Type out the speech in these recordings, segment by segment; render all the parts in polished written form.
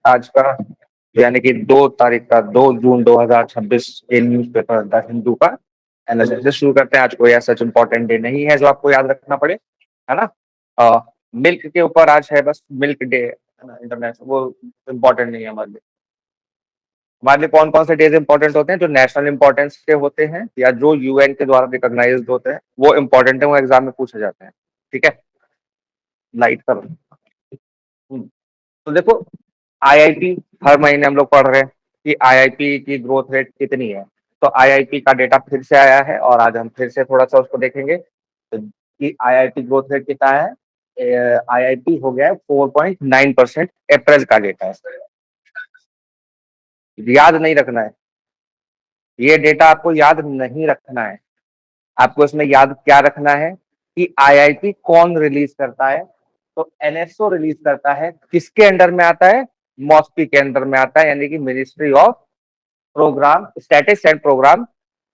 आज का, यानी कि 2 तारीख का, 2 जून 2026 के न्यूज़पेपर द हिंदू का एनालिसिस शुरू करते हैं। आज कोई ऐसा इम्पोर्टेंट डे नहीं है जो आपको याद रखना पड़े, है ना। मिल्क के ऊपर आज है, बस मिल्क डे है ना, इंटरनेशनल, वो इम्पोर्टेंट नहीं है हमारे लिए। हमारे लिए कौन कौन से डेज इंपॉर्टेंट होते हैं? जो नेशनल इंपॉर्टेंस के होते हैं या जो यूएन के द्वारा रिकॉग्नाइज्ड होते हैं, वो इंपॉर्टेंट है, वो एग्जाम में पूछे जाते हैं। ठीक है, लाइट करो। तो देखो, आईआईपी हर महीने हम लोग पढ़ रहे हैं कि आईआईपी की ग्रोथ रेट कितनी है। तो आईआईपी का डेटा फिर से आया है और आज हम फिर से थोड़ा सा उसको देखेंगे, तो कि आईआईपी ग्रोथ रेट कितना है। आईआईपी हो गया है 4.9%, अप्रैल का डेटा है। याद नहीं रखना है, ये डेटा आपको याद नहीं रखना है। आपको इसमें याद क्या रखना है कि आईआईपी कौन रिलीज करता है। तो एनएसओ रिलीज करता है, किसके अंडर में आता है? मॉस्पी के अंडर में आता है, यानी कि ministry of programme statics and programme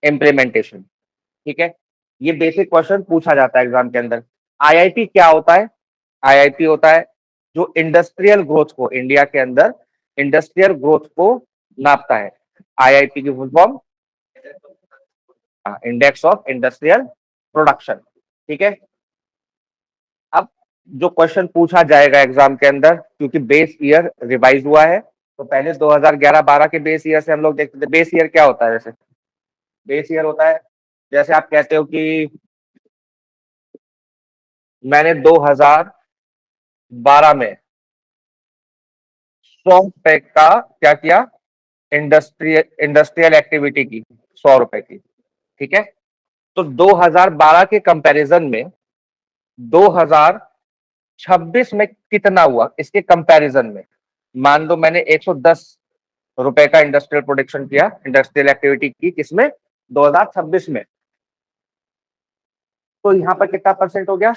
implementation. ठीक है, ये बेसिक क्वेश्चन पूछा जाता है एग्जाम के अंदर। आईआईपी क्या होता है? आईआईपी होता है जो इंडस्ट्रियल ग्रोथ को, इंडिया के अंदर इंडस्ट्रियल ग्रोथ को नापता है। आईआईपी की full form index of industrial production. ठीक है, अब जो क्वेश्चन पूछा जाएगा एग्जाम के अंदर, क्योंकि बेस ईयर रिवाइज हुआ है, तो पहले 2011-12 के बेस ईयर से हम लोग देखते थे। बेस ईयर क्या होता है? वैसे बेस ईयर होता है, जैसे आप कहते हो कि मैंने 2012 में 100 रुपए का क्या किया? इंडस्ट्रियल एक्टिविटी की, 100 रुपए की। ठीक है, तो 2012 के कंपैरिजन में 2026 में कितना हुआ इसके कंपैरिजन में। मान लो मैंने 110 रुपए का इंडस्ट्रियल प्रोडक्शन किया, इंडस्ट्रियल एक्टिविटी की, किसमें? 2026 में। तो यहां पर कितना परसेंट हो गया?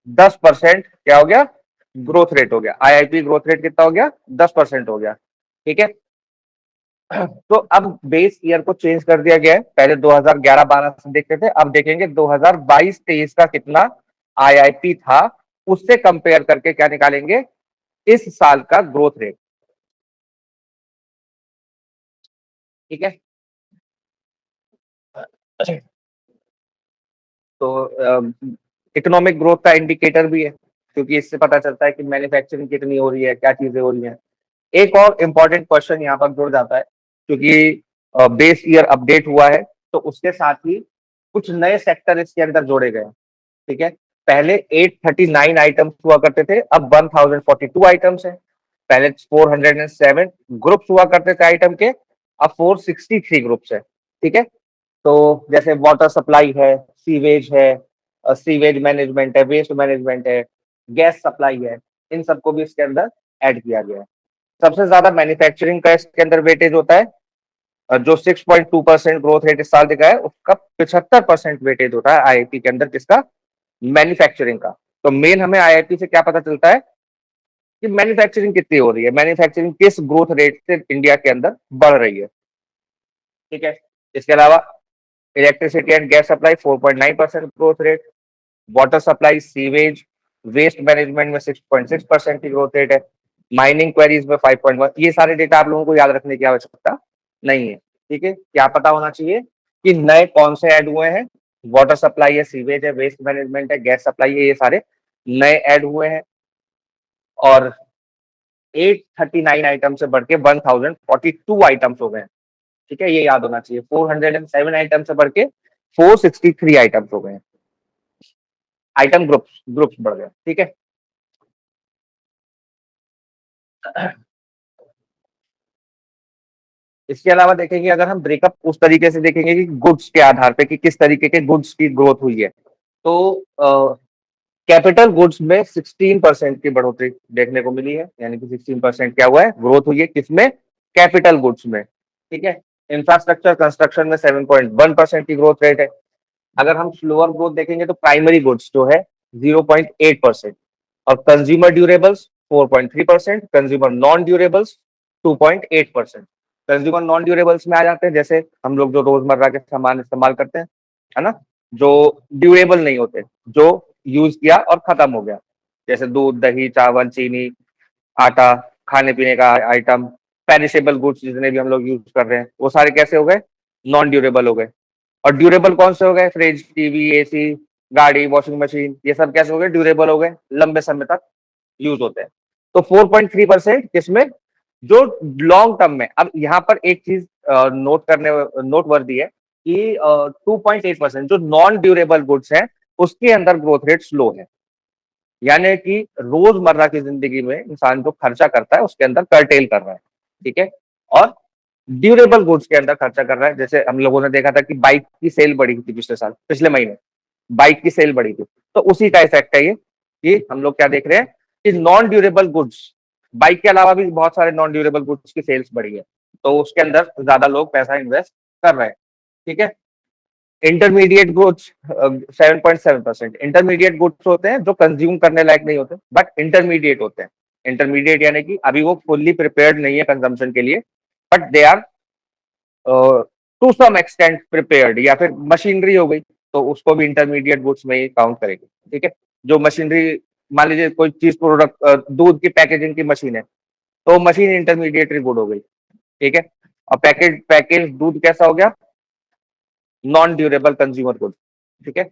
10% क्या हो गया? ग्रोथ रेट हो गया। आईआईपी ग्रोथ रेट कितना हो गया? 10% हो गया। ठीक है, तो अब बेस ईयर को चेंज कर दिया गया है। पहले 2011-12 से देखते थे, अब देखेंगे 2022-23 का कितना आईआईपी था, उससे कंपेयर करके क्या निकालेंगे? इस साल का ग्रोथ रेट। ठीक है, तो इकोनॉमिक ग्रोथ का इंडिकेटर भी है, क्योंकि इससे पता चलता है कि मैन्युफैक्चरिंग कितनी हो रही है, क्या चीजें हो रही हैं। एक और इम्पॉर्टेंट क्वेश्चन यहाँ पर जुड़ जाता है, क्योंकि बेस ईयर अपडेट हुआ है, तो उसके साथ ही कुछ नए सेक्टर इसके अंदर जोड़े गए। ठीक है, पहले 839 आइटम्स हुआ करते थे, अब 1042 आइटम्स है। पहले 407 ग्रुप्स हुआ करते थे आइटम के, अब 463 ग्रुप्स है। ठीक है, तो जैसे वाटर सप्लाई है, सीवेज है, सीवेज मैनेजमेंट है, वेस्ट मैनेजमेंट है, गैस सप्लाई है, इन सबको भी इसके अंदर ऐड किया गया है। सबसे ज्यादा मैन्युफैक्चरिंग का इसके अंदर वेटेज होता है, जो 6.2% ग्रोथ रेट इस साल दिखा है, उसका 75% वेटेज होता है आईआईटी के अंदर, किसका? मैन्युफैक्चरिंग का। तो मेन हमें आईआईटी से क्या पता चलता है कि मैन्युफैक्चरिंग कितनी हो रही है, मैन्युफैक्चरिंग किस ग्रोथ रेट से इंडिया के अंदर बढ़ रही है। ठीक है, इसके अलावा electricity and gas supply 4.9% growth rate, water supply, sewage, waste management में 6.6% की ग्रोथ रेट है, माइनिंग क्वेरीज में 5.1। ये सारे डेटा आप लोगों को याद रखने की आवश्यकता नहीं है। ठीक है, क्या पता होना चाहिए कि नए कौन से ऐड हुए हैं? वाटर सप्लाई है, सीवेज है, वेस्ट मैनेजमेंट है, गैस सप्लाई है, ये सारे नए ऐड हुए हैं। और 839 आइटम से बढ़ के 1042 आइटम्स हो गए। ठीक है, ये याद होना चाहिए। 407 आइटम से बढ़ के 463 आइटम्स हो गए। आइटम ग्रुप्स ग्रुप्स बढ़ गए। ठीक है, इसके अलावा देखेंगे, अगर हम ब्रेकअप उस तरीके से देखेंगे कि गुड्स के आधार पे कि किस तरीके के गुड्स की ग्रोथ हुई है, तो कैपिटल गुड्स में 16% की बढ़ोतरी देखने को मिली है, यानी कि 16% क्या हुआ है? ग्रोथ हुई है। किसमें? कैपिटल गुड्स में। ठीक है, इंफ्रास्ट्रक्चर कंस्ट्रक्शन में 7.1% की ग्रोथ रेट है। अगर हम स्लोअर ग्रोथ देखेंगे तो प्राइमरी गुड्स जो है 0.8%, और consumer durables 4.3%, consumer non durables 2.8%। Consumer non durables में आ जाते हैं जैसे हम लोग जो रोजमर्रा के सामान इस्तेमाल करते हैं, है ना, जो ड्यूरेबल नहीं होते, जो यूज किया और खत्म हो गया, जैसे दूध, दही, चावल, चीनी, आटा, खाने पीने का आइटम, पेरिशेबल गुड्स जितने भी हम लोग यूज कर रहे हैं, वो सारे कैसे हो गए? नॉन ड्यूरेबल हो गए। और ड्यूरेबल कौन से हो गए? फ्रिज, टीवी, एसी, गाड़ी, वॉशिंग मशीन, ये सब कैसे हो गए? ड्यूरेबल हो गए, लंबे समय तक यूज होते हैं। तो 4.3% किसमें? जो लॉन्ग टर्म में। अब यहाँ पर एक चीज नोटवर्दी है कि 2.8% जो नॉन ड्यूरेबल गुड्स है उसके अंदर ग्रोथ रेट स्लो है। यानी कि रोजमर्रा की जिंदगी में इंसान जो खर्चा करता है उसके अंदर कर्टेल कर रहा है, ठीक है। और ड्यूरेबल गुड्स के अंदर खर्चा कर रहा है। जैसे हम लोगों ने देखा था कि बाइक की सेल बढ़ी थी पिछले साल, पिछले महीने बाइक की सेल बढ़ी थी, तो उसी का इफेक्ट है ये कि हम लोग क्या देख रहे हैं कि नॉन ड्यूरेबल गुड्स, बाइक के अलावा भी बहुत सारे नॉन ड्यूरेबल गुड्स की सेल्स बढ़ी है, तो उसके अंदर ज्यादा लोग पैसा इन्वेस्ट कर रहे हैं, ठीक है। Intermediate goods 7.7%। इंटरमीडिएट गुड्स होते हैं जो कंज्यूम करने लायक नहीं होते बट इंटरमीडिएट होते हैं। इंटरमीडिएट यानी कि अभी वो फुल्ली प्रिपेयर्ड नहीं है कंजम्पशन के लिए, but they are to some extent prepared. या फिर मशीनरी हो गई तो उसको भी इंटरमीडिएट गुड्स में ही काउंट करेंगे, ठीक है। जो मशीनरी, मान लीजिए कोई चीज प्रोडक्ट, दूध की पैकेजिंग की मशीन है तो मशीन इंटरमीडिएटरी गुड हो गई, ठीक है। और पैकेज दूध कैसा हो गया? नॉन ड्यूरेबल कंज्यूमर गुड, ठीक है।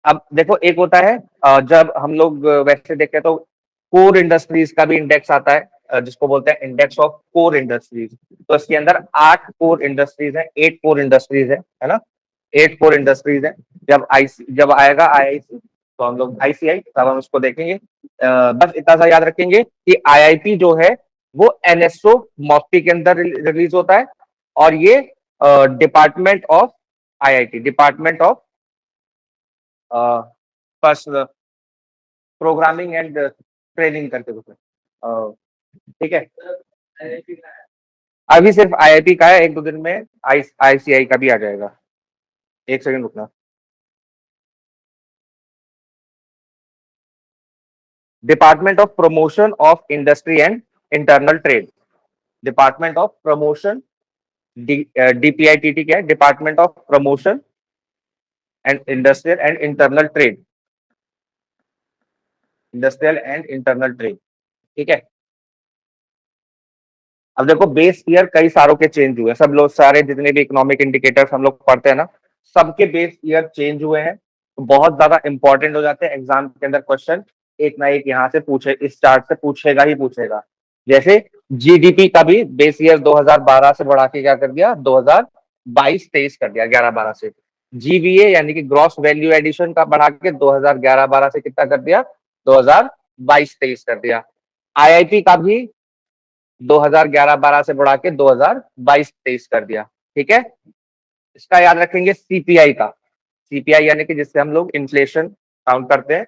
अब देखो एक होता है जब हम लोग वैसे देखते हैं तो कोर इंडस्ट्रीज का भी इंडेक्स आता है, जिसको बोलते हैं इंडेक्स ऑफ कोर इंडस्ट्रीज। तो इसके अंदर 8 कोर इंडस्ट्रीज है, 8 कोर इंडस्ट्रीज है ना, 8 कोर इंडस्ट्रीज है। जब आएगा आईआईसी तो हम लोग आईसीआई तब हम उसको देखेंगे। बस इतना सा याद रखेंगे कि आईआईपी जो है वो एनएसओ मॉस्पी के अंदर रिलीज होता है, और ये department of IIT, department of personal programming and training करके कुछ है, ठीक है। अभी सिर्फ आईआईटी का है, एक दो दिन में आईसीआई का भी आ जाएगा। एक सेकंड रुकना। Department of promotion of industry and internal trade, department of promotion, DPITT क्या है? Department of promotion and industrial and internal trade, industrial and internal trade, ठीक है। अब देखो बेस ईयर कई सारों के चेंज हुए, सब लोग सारे जितने भी इकोनॉमिक इंडिकेटर्स हम लोग पढ़ते हैं ना, सबके बेस ईयर चेंज हुए हैं, तो बहुत ज्यादा इंपॉर्टेंट हो जाते हैं एग्जाम के अंदर। क्वेश्चन एक ना एक यहाँ से पूछे, इस चार्ट से पूछेगा ही पूछेगा। जैसे जीडीपी का भी बेस ईयर 2012 से बढ़ा के क्या कर दिया? 2022-23 कर दिया, 11-12 से। जीवीए यानी कि ग्रॉस वैल्यू एडिशन का बढ़ा के 2011-12 से कितना कर दिया? 2022-23 कर दिया। आईआईपी का भी 2011-12 से बढ़ा के 2022-23 कर दिया, ठीक है। इसका याद रखेंगे सीपीआई का, सीपीआई यानी कि जिससे हम लोग इन्फ्लेशन काउंट करते हैं,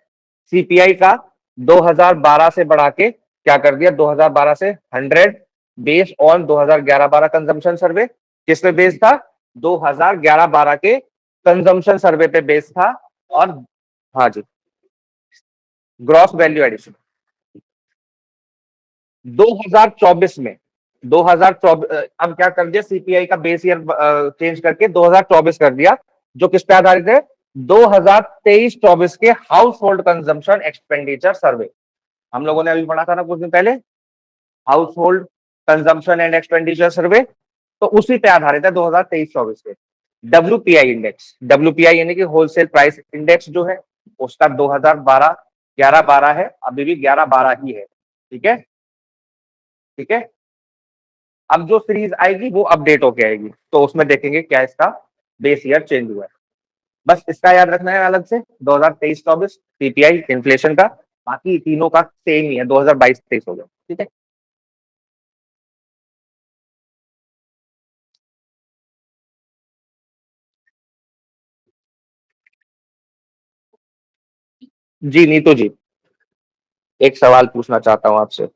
सीपीआई का 2012 से बढ़ा के क्या कर दिया? 2012 से 100 बेस ऑन 2011-12 कंजम्पशन सर्वे। किस पे बेस था? 2011-12 के कंजम्पशन सर्वे पे बेस था। और हाँ जी, ग्रॉस वैल्यू एडिशन 2024 में, 2024 अब क्या कर दिया सीपीआई का बेस ईयर चेंज करके 2024 कर दिया, जो किस पे आधारित है? 2023-24 के हाउस होल्ड कंजम्पशन एक्सपेंडिचर सर्वे। हम लोगों ने अभी पढ़ा था ना कुछ दिन पहले, house hold consumption and expenditure सर्वे, तो उसी पे आधारित है 2023-24 के। डब्ल्यूपीआई इंडेक्स, डब्ल्यूपीआई यानी कि होलसेल प्राइस इंडेक्स जो है उसका 2012 11-12 है, अभी भी 11-12 ही है, ठीक है, ठीक है। अब जो सीरीज आएगी वो अपडेट होके आएगी, तो उसमें देखेंगे क्या इसका बेस ईयर चेंज हुआ है। बस इसका याद रखना है अलग से, 2023-24 सीपीआई इन्फ्लेशन का, बाकी तीनों का सेम ही है, 2022-23 हो गया, ठीक है। जी नीतू जी, एक सवाल पूछना चाहता हूँ आपसे।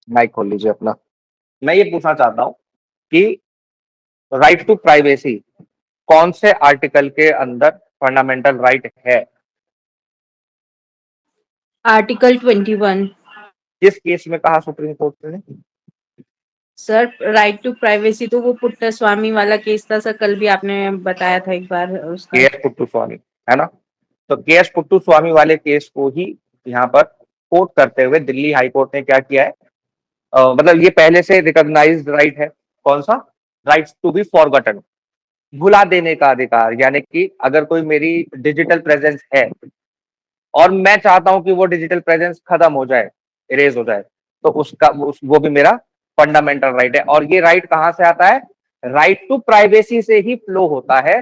माइक खोल लीजिए अपना। मैं ये पूछना चाहता हूँ कि राइट टू प्राइवेसी कौन से आर्टिकल के अंदर फंडामेंटल राइट है? आर्टिकल 21। किस केस में कहा सुप्रीम कोर्ट ने? सर राइट टू प्राइवेसी तो वो पुट्टास्वामी वाला केस था सर, कल भी आपने बताया था एक बार उसका। के एस पुट्टू स्वामी, है ना। तो के एस पुट्टू स्वामी वाले केस को ही यहाँ पर कोट करते हुए दिल्ली हाई कोर्ट ने क्या किया है, मतलब ये पहले से रिकॉग्नाइज्ड राइट है, कौन सा, राइट्स टू बी फॉरगॉटन, भुला देने का अधिकार। यानी कि अगर कोई मेरी डिजिटल प्रेजेंस है और मैं चाहता हूं कि वो डिजिटल प्रेजेंस खत्म हो जाए, इरेज हो जाए, तो वो भी मेरा फंडामेंटल राइट है। और ये राइट कहां से आता है, राइट टू प्राइवेसी से ही फ्लो होता है,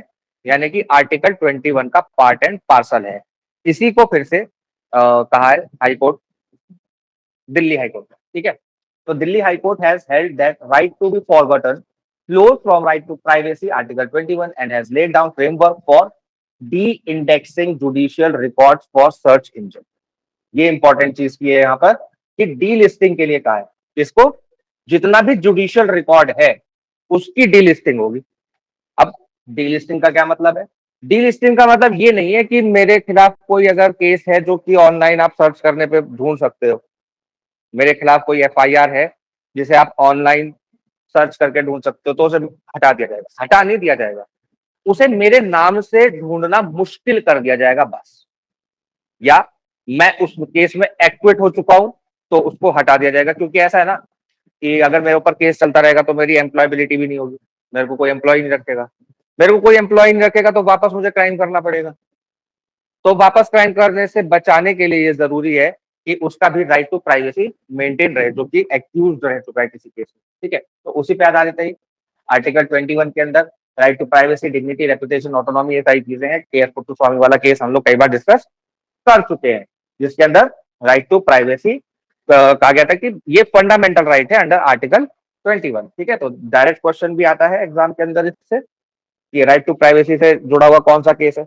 यानी कि आर्टिकल 21 का पार्ट एंड पार्सल है। इसी को फिर से कहा है high court, Delhi high court, ठीक है। तो Delhi high court has held that right to be forgotten flows from right to privacy, Article 21, and has laid down framework for de-indexing judicial records for search engine. ये important चीज की है यहाँ पर कि डी लिस्टिंग के लिए कहा है, इसको जितना भी जुडिशियल रिकॉर्ड है उसकी डी लिस्टिंग होगी। अब डी लिस्टिंग का क्या मतलब है, डी लिस्टिंग का मतलब ये नहीं है कि मेरे खिलाफ कोई अगर केस है जो कि ऑनलाइन आप सर्च करने पे ढूंढ सकते हो, मेरे खिलाफ कोई एफआईआर है जिसे आप ऑनलाइन सर्च करके ढूंढ सकते हो, तो उसे हटा दिया जाएगा, हटा नहीं दिया जाएगा, उसे मेरे नाम से ढूंढना मुश्किल कर दिया जाएगा बस। या मैं उस केस में एक्विट हो चुका हूं तो उसको हटा दिया जाएगा, क्योंकि ऐसा है ना कि अगर मेरे ऊपर केस चलता रहेगा तो मेरी एम्प्लॉयबिलिटी भी नहीं होगी, मेरे को कोई एम्प्लॉय नहीं रखेगा, मेरे को कोई एम्प्लॉय नहीं रखेगा तो वापस मुझे क्राइम करना पड़ेगा। तो वापस क्राइम करने से बचाने के लिए ये जरूरी है कि उसका भी राइट टू प्राइवेसी मेंटेन रहे, जो कि एक्यूज रह चुका है किसी केस में, ठीक है। तो उसी पे आधारित है आर्टिकल 21 के अंदर right to privacy, dignity, reputation, autonomy, ये सारी चीजें हैं। के एस पुट्टू स्वामी वाला केस हम लोग कई बार डिस्कस कर चुके हैं, जिसके अंदर राइट टू प्राइवेसी कहा गया था कि ये फंडामेंटल राइट है अंडर आर्टिकल 21, ठीक है। तो डायरेक्ट क्वेश्चन भी आता है एग्जाम के अंदर इससे, ये राइट टू प्राइवेसी से जुड़ा हुआ कौन सा केस है,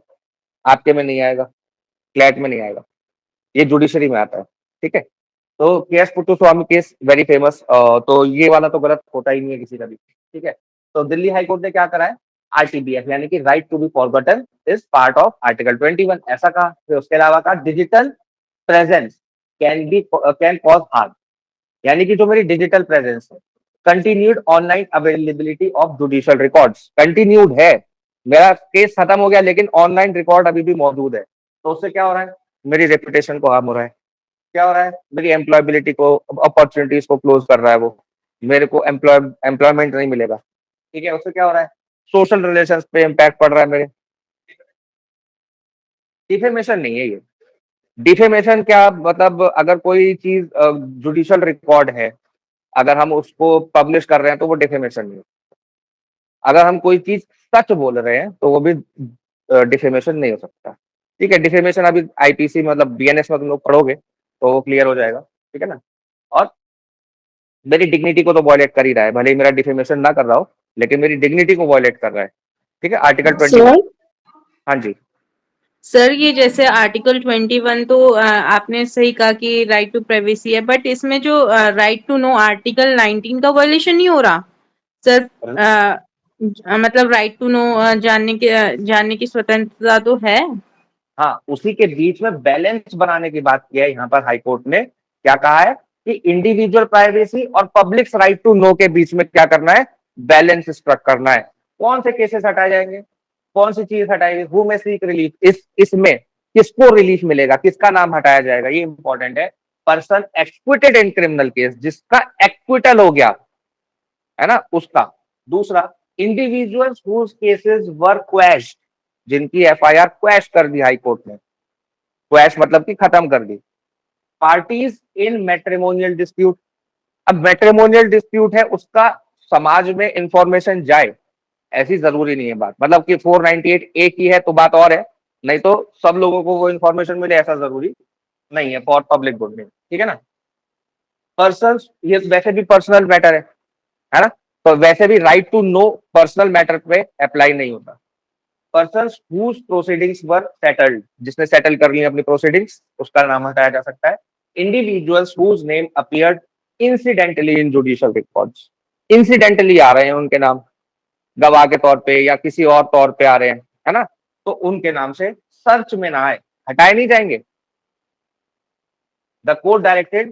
आपके में नहीं आएगा, क्लैट में नहीं आएगा, ये जुडिशरी में आता है, ठीक है। तो के एस पुट्टू स्वामी केस वेरी फेमस, तो ये वाला तो गलत होता ही नहीं है किसी का भी, ठीक है। तो दिल्ली हाई कोर्ट ने क्या करा है, आरटीबीएफ यानी कि right to be forgotten is part of article 21, ऐसा कहा। फिर उसके अलावा कहा digital presence can cause harm, यानी कि जो मेरी डिजिटल प्रेजेंस है, continued online availability of judicial records, continued है, मेरा केस खत्म हो गया लेकिन ऑनलाइन रिकॉर्ड अभी भी मौजूद है, तो उससे क्या हो रहा है, मेरी रेपुटेशन को हार्म हो रहा है, क्या हो रहा है, मेरी एम्प्लॉयबिलिटी को, अपॉर्चुनिटीज को क्लोज कर रहा है वो, मेरे को एम्प्लॉयमेंट नहीं मिलेगा, ठीक है। उससे क्या हो रहा है, सोशल रिलेशंस पे इम्पैक्ट पड़ रहा है मेरे। डिफेमेशन नहीं है ये, डिफेमेशन क्या मतलब, अगर कोई चीज जुडिशियल रिकॉर्ड है, अगर हम उसको पब्लिश कर रहे हैं तो वो डिफेमेशन नहीं है। अगर हम कोई चीज सच बोल रहे हैं तो वो भी डिफेमेशन नहीं हो सकता, ठीक है। डिफेमेशन अभी आईपीसी मतलब बीएनएस में तुम लोग पढ़ोगे तो वो क्लियर हो जाएगा, ठीक है ना। और मेरी डिग्निटी को तो वॉयलेट कर ही रहा है, भले ही मेरा डिफेमेशन ना कर रहा हो, लेकिन मेरी डिग्निटी को वॉयलेट कर रहा है, ठीक है, आर्टिकल 21। सर हाँ जी। सर ये जैसे आर्टिकल 21 तो आपने सही कहा कि राइट टू प्राइवेसी है, बट इसमें जो राइट टू नो आर्टिकल 19 का वायलेशन नहीं हो रहा सर? मतलब राइट टू नो जानने की स्वतंत्रता तो है। हाँ, उसी के बीच में बैलेंस बनाने की बात की है यहाँ पर हाई कोर्ट ने, क्या कहा है कि इंडिविजुअल प्राइवेसी और पब्लिक राइट टू नो के बीच में क्या करना है, बैलेंस स्ट्रक करना है। कौन से केसेस हटाए जाएंगे, कौन सी चीज हटाएगी, हु में सीक रिलीफ, इसमें किसको रिलीफ मिलेगा, किसका नाम हटाया जाएगा, ये इंपॉर्टेंट है। Person acquitted in criminal case, जिसका एक्विटल हो गया है ना उसका। दूसरा, इंडिविजुअल्स हुज केसेस वर क्वैश्ड, जिनकी एफआईआर क्वैश कर दी हाई कोर्ट ने, क्वैश मतलब कि खत्म कर दी। पार्टीज इन मैट्रिमोनियल डिस्प्यूट, अब मैट्रिमोनियल डिस्प्यूट है, उसका समाज में इंफॉर्मेशन जाए ऐसी जरूरी नहीं है बात, मतलब कि 498 ए की है तो बात और है, नहीं तो सब लोगों को वो इंफॉर्मेशन मिले ऐसा जरूरी नहीं है, फॉर पब्लिक गुड नहीं, ठीक है ना। पर्सन, ये वैसे भी पर्सनल मैटर है ना, तो वैसे भी right to know personal matter पे अप्लाई नहीं होता। Persons whose proceedings were settled, जिसने सेटल कर ली अपनी प्रोसीडिंग्स, उसका नाम हटाया जा सकता है। Individuals whose name appeared incidentally in judicial records, incidentally आ रहे हैं उनके नाम, गवाह के तौर पे या किसी और तौर पे आ रहे हैं, है ना, तो उनके नाम से सर्च में ना आए, हटाए नहीं जाएंगे। The court directed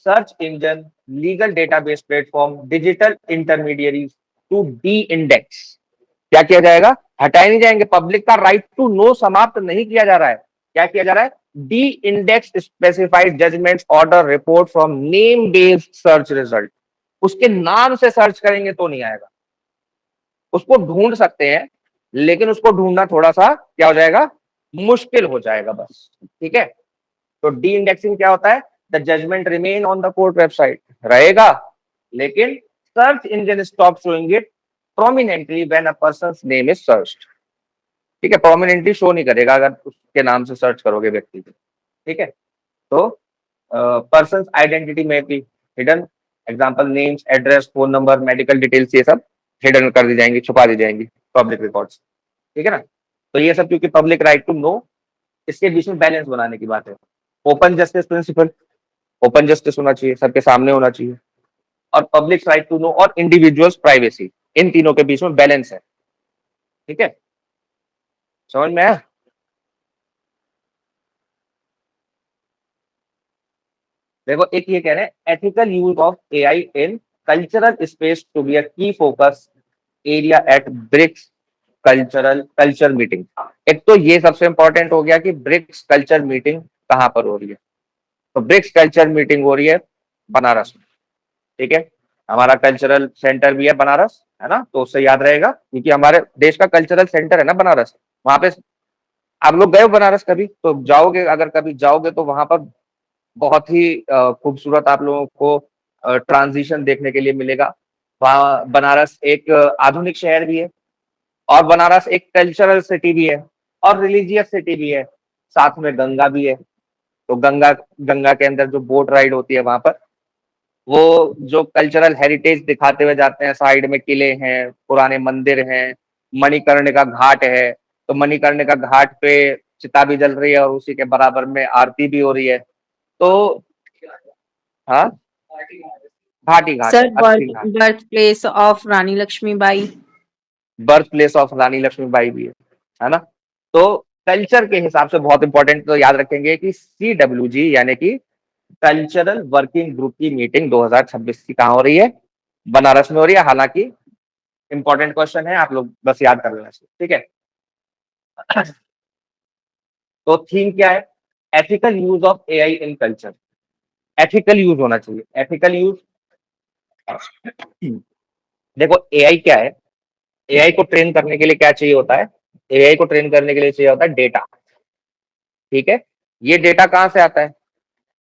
search engine, legal database platform, digital intermediaries to deindex, क्या किया जाएगा, हटाए नहीं जाएंगे। पब्लिक का राइट टू नो समाप्त नहीं किया जा रहा है, क्या किया जा रहा है, the index specified judgment order report from name based search result. उसके नाम से सर्च करेंगे तो नहीं आएगा, उसको ढूंढ सकते हैं लेकिन उसको ढूंढना थोड़ा सा क्या हो जाएगा, मुश्किल हो जाएगा बस। ठीक है, तो डी इंडेक्सिंग क्या होता है, the judgment remain on the court website रहेगा, लेकिन search engine stop showing it prominently when a person's name is searched. ठीक है, प्रोमिनेंटली शो नहीं करेगा अगर उसके नाम से सर्च करोगे व्यक्ति को। ठीक है, तो पर्सन्स आइडेंटिटी में भी hidden, example names, address, phone number, medical details, ये सब हिडन कर दी जाएंगी, छुपा दी जाएंगी पब्लिक रिकॉर्ड्स। ठीक है ना, तो ये सब क्योंकि पब्लिक राइट टू नो, इसके बीच में बैलेंस बनाने की बात है। Open justice principle, open justice होना चाहिए, सबके सामने होना चाहिए, और पब्लिक राइट टू नो और इंडिविजुअल्स प्राइवेसी, इन तीनों के बीच में बैलेंस है। ठीक है, समझ में आया? देखो एक ये कह रहे हैं ethical use of AI in cultural space to be a key focus area at BRICS culture meeting. एक तो ये सबसे इंपॉर्टेंट हो गया कि ब्रिक्स कल्चर मीटिंग कहाँ पर हो रही है, तो ब्रिक्स कल्चर मीटिंग हो रही है बनारस में। ठीक है, हमारा कल्चरल सेंटर भी है बनारस, है ना, तो उससे याद रहेगा क्योंकि हमारे देश का कल्चरल सेंटर है ना बनारस। वहां पे आप लोग गए हो बनारस कभी, तो जाओगे, अगर कभी जाओगे तो वहां पर बहुत ही खूबसूरत आप लोगों को ट्रांजिशन देखने के लिए मिलेगा। वहाँ बनारस एक आधुनिक शहर भी है, और बनारस एक कल्चरल सिटी भी है, और रिलीजियस सिटी भी है, साथ में गंगा भी है। तो गंगा गंगा के अंदर जो बोट राइड होती है वहां पर, वो जो कल्चरल हेरिटेज दिखाते हुए जाते हैं, साइड में किले हैं, पुराने मंदिर हैं, मणिकर्णिका घाट है, तो मणिकर्णिका घाट पे चिता भी जल रही है और उसी के बराबर में आरती भी हो रही है। तो हाँ, घाटी घाट है, sir, Assi Ghat, birth place of Rani Lakshmibai. Birth place of Rani Lakshmibai भी है ना। तो कल्चर के हिसाब से बहुत इंपॉर्टेंट, तो याद रखेंगे कि CWG यानी कि कल्चरल वर्किंग ग्रुप की मीटिंग 2026 की कहाँ हो रही है, बनारस में हो रही है। हालांकि इंपॉर्टेंट क्वेश्चन है, आप लोग बस याद कर लेना चाहिए। ठीक है, तो थीम क्या है, ethical use of AI in culture. Ethical use होना चाहिए, एथिकल यूज। देखो एआई क्या है, एआई को ट्रेन करने के लिए क्या चाहिए होता है, एआई को ट्रेन करने के लिए चाहिए होता है डेटा। ठीक है, ये डेटा कहां से आता है,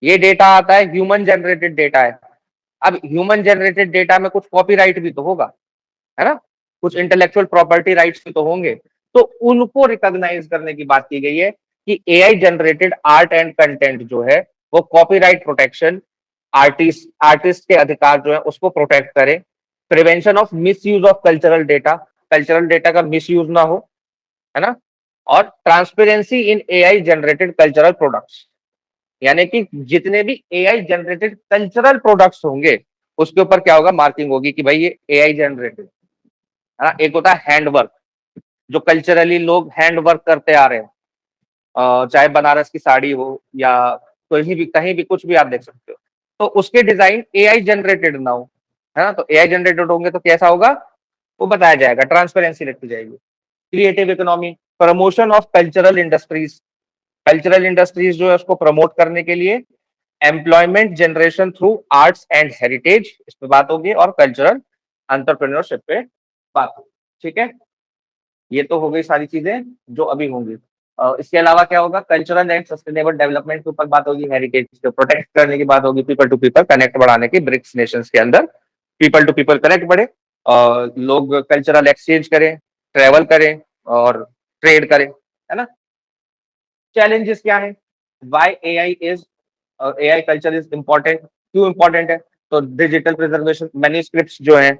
ये डेटा आता है ह्यूमन जनरेटेड डेटा है। अब ह्यूमन जनरेटेड डेटा में कुछ कॉपीराइट भी तो होगा, है ना, कुछ इंटेलेक्चुअल प्रॉपर्टी राइट्स भी तो होंगे, तो उनको रिकॉग्नाइज करने की बात की गई है कि AI generated art and content जो है वो कॉपीराइट प्रोटेक्शन, आर्टिस्ट के अधिकार जो है उसको प्रोटेक्ट करे, prevention of misuse of cultural data का मिसयूज ना हो, है ना, और transparency in AI generated cultural products. यानी कि जितने भी एआई जनरेटेड कल्चरल प्रोडक्ट्स होंगे उसके ऊपर क्या होगा, मार्किंग होगी कि भाई ये एआई जनरेटेड, है ना। एक होता है हैंडवर्क, जो कल्चरली लोग हैंडवर्क करते आ रहे हैं, चाहे बनारस की साड़ी हो या कहीं भी कुछ भी आप देख सकते हो, तो उसके डिजाइन एआई जनरेटेड ना हो, है ना। तो एआई जनरेटेड होंगे तो कैसा होगा, वो बताया जाएगा, ट्रांसपेरेंसी रखी जाएगी। Creative economy, promotion of cultural industries, cultural industries जो है उसको प्रमोट करने के लिए employment generation through arts and heritage, इस पे बात होगी, और कल्चरल एंटरप्रेन्योरशिप पे बात होगी। ठीक है, ये तो हो गई सारी चीजें जो अभी होंगी। इसके अलावा क्या होगा, कल्चरल एंड सस्टेनेबल डेवलपमेंट के ऊपर बात होगी, हेरिटेज को प्रोटेक्ट करने की बात होगी, पीपल टू पीपल कनेक्ट बढ़ाने की, ब्रिक्स नेशंस के अंदर पीपल टू पीपल कनेक्ट बढ़े, लोग कल्चरल एक्सचेंज करें, ट्रेवल करें और ट्रेड करें, है ना। चैलेंजेस क्या है, why AI culture is important, क्यों इम्पोर्टेंट है, तो डिजिटल प्रिजर्वेशन, मैन्युस्क्रिप्ट्स जो हैं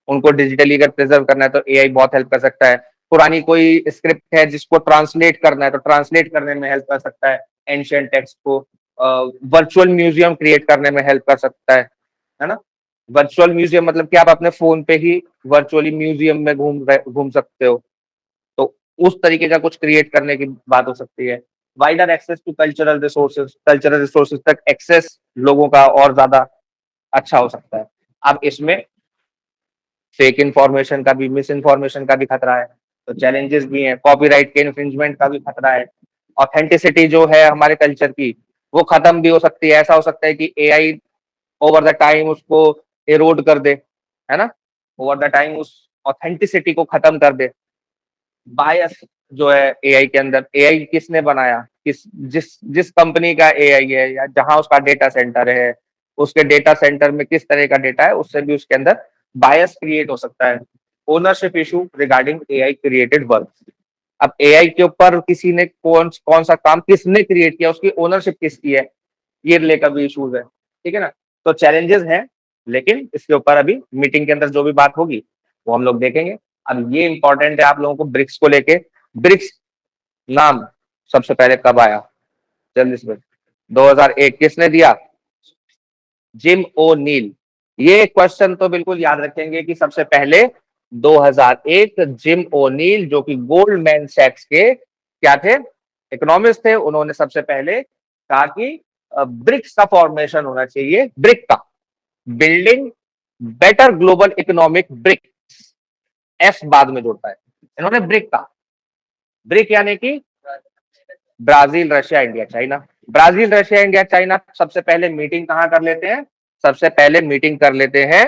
उनको डिजिटली अगर प्रिजर्व करना है तो एआई बहुत हेल्प कर सकता है। पुरानी कोई स्क्रिप्ट है जिसको ट्रांसलेट करना है तो ट्रांसलेट करने में हेल्प कर सकता है, एंशियंट टेक्स्ट को वर्चुअल म्यूजियम क्रिएट करने में हेल्प कर सकता है ना। वर्चुअल म्यूजियम मतलब कि आप अपने फोन पे ही वर्चुअली म्यूजियम में घूम सकते हो, तो उस तरीके का कुछ क्रिएट करने की बात हो सकती है। Wider access to cultural resources तक एक्सेस लोगों का और ज्यादा अच्छा हो सकता है। अब इसमें फेक इन्फॉर्मेशन का भी, मिस इन्फॉर्मेशन का भी खतरा है, तो चैलेंजेस भी हैं, कॉपीराइट के इन्फ्रिंजमेंट का भी खतरा है, ऑथेंटिसिटी जो है हमारे कल्चर की वो खत्म भी हो सकती है। ऐसा हो सकता है कि एआई ओवर द टाइम उसको एरोड कर दे, है ना, ओवर द टाइम उस ऑथेंटिसिटी को खत्म कर दे। बायस जो है एआई के अंदर, एआई किसने बनाया, किस जिस जिस कंपनी का एआई है या जहां उसका डेटा सेंटर है, उसके डेटा सेंटर में किस तरह का डेटा है, उससे भी उसके अंदर बायस क्रिएट हो सकता है। Ownership issue regarding AI created work. अब एआई के ऊपर किसी ने कौन कौन सा काम किसने क्रिएट किया, उसकी ओनरशिप किसकी है, ये रिलेटेड भी इश्यूज है। ठीक है ना, तो चैलेंजेस हैं, लेकिन इसके ऊपर अभी मीटिंग के अंदर जो भी बात होगी वो हम लोग देखेंगे। अब ये इंपॉर्टेंट है आप लोगों को ब्रिक्स को लेके। ब्रिक्स नाम सबसे पहले कब आया, जल्दी से 2001 किसने दिया, जिम ओ नील। ये क्वेश्चन तो बिल्कुल याद रखेंगे कि सबसे पहले 2001 जिम ओ नील जो कि गोल्डमैन सैक्स के क्या थे, इकोनॉमिस्ट थे, उन्होंने सबसे पहले कहा कि ब्रिक्स का फॉर्मेशन होना चाहिए, ब्रिक का, building better global economic brick, S बाद में जुड़ता है, इन्होंने ब्रिक का, ब्रिक यानी कि Brazil Russia India China. Brazil Russia India China सबसे पहले मीटिंग कहां कर लेते हैं, सबसे पहले मीटिंग कर लेते हैं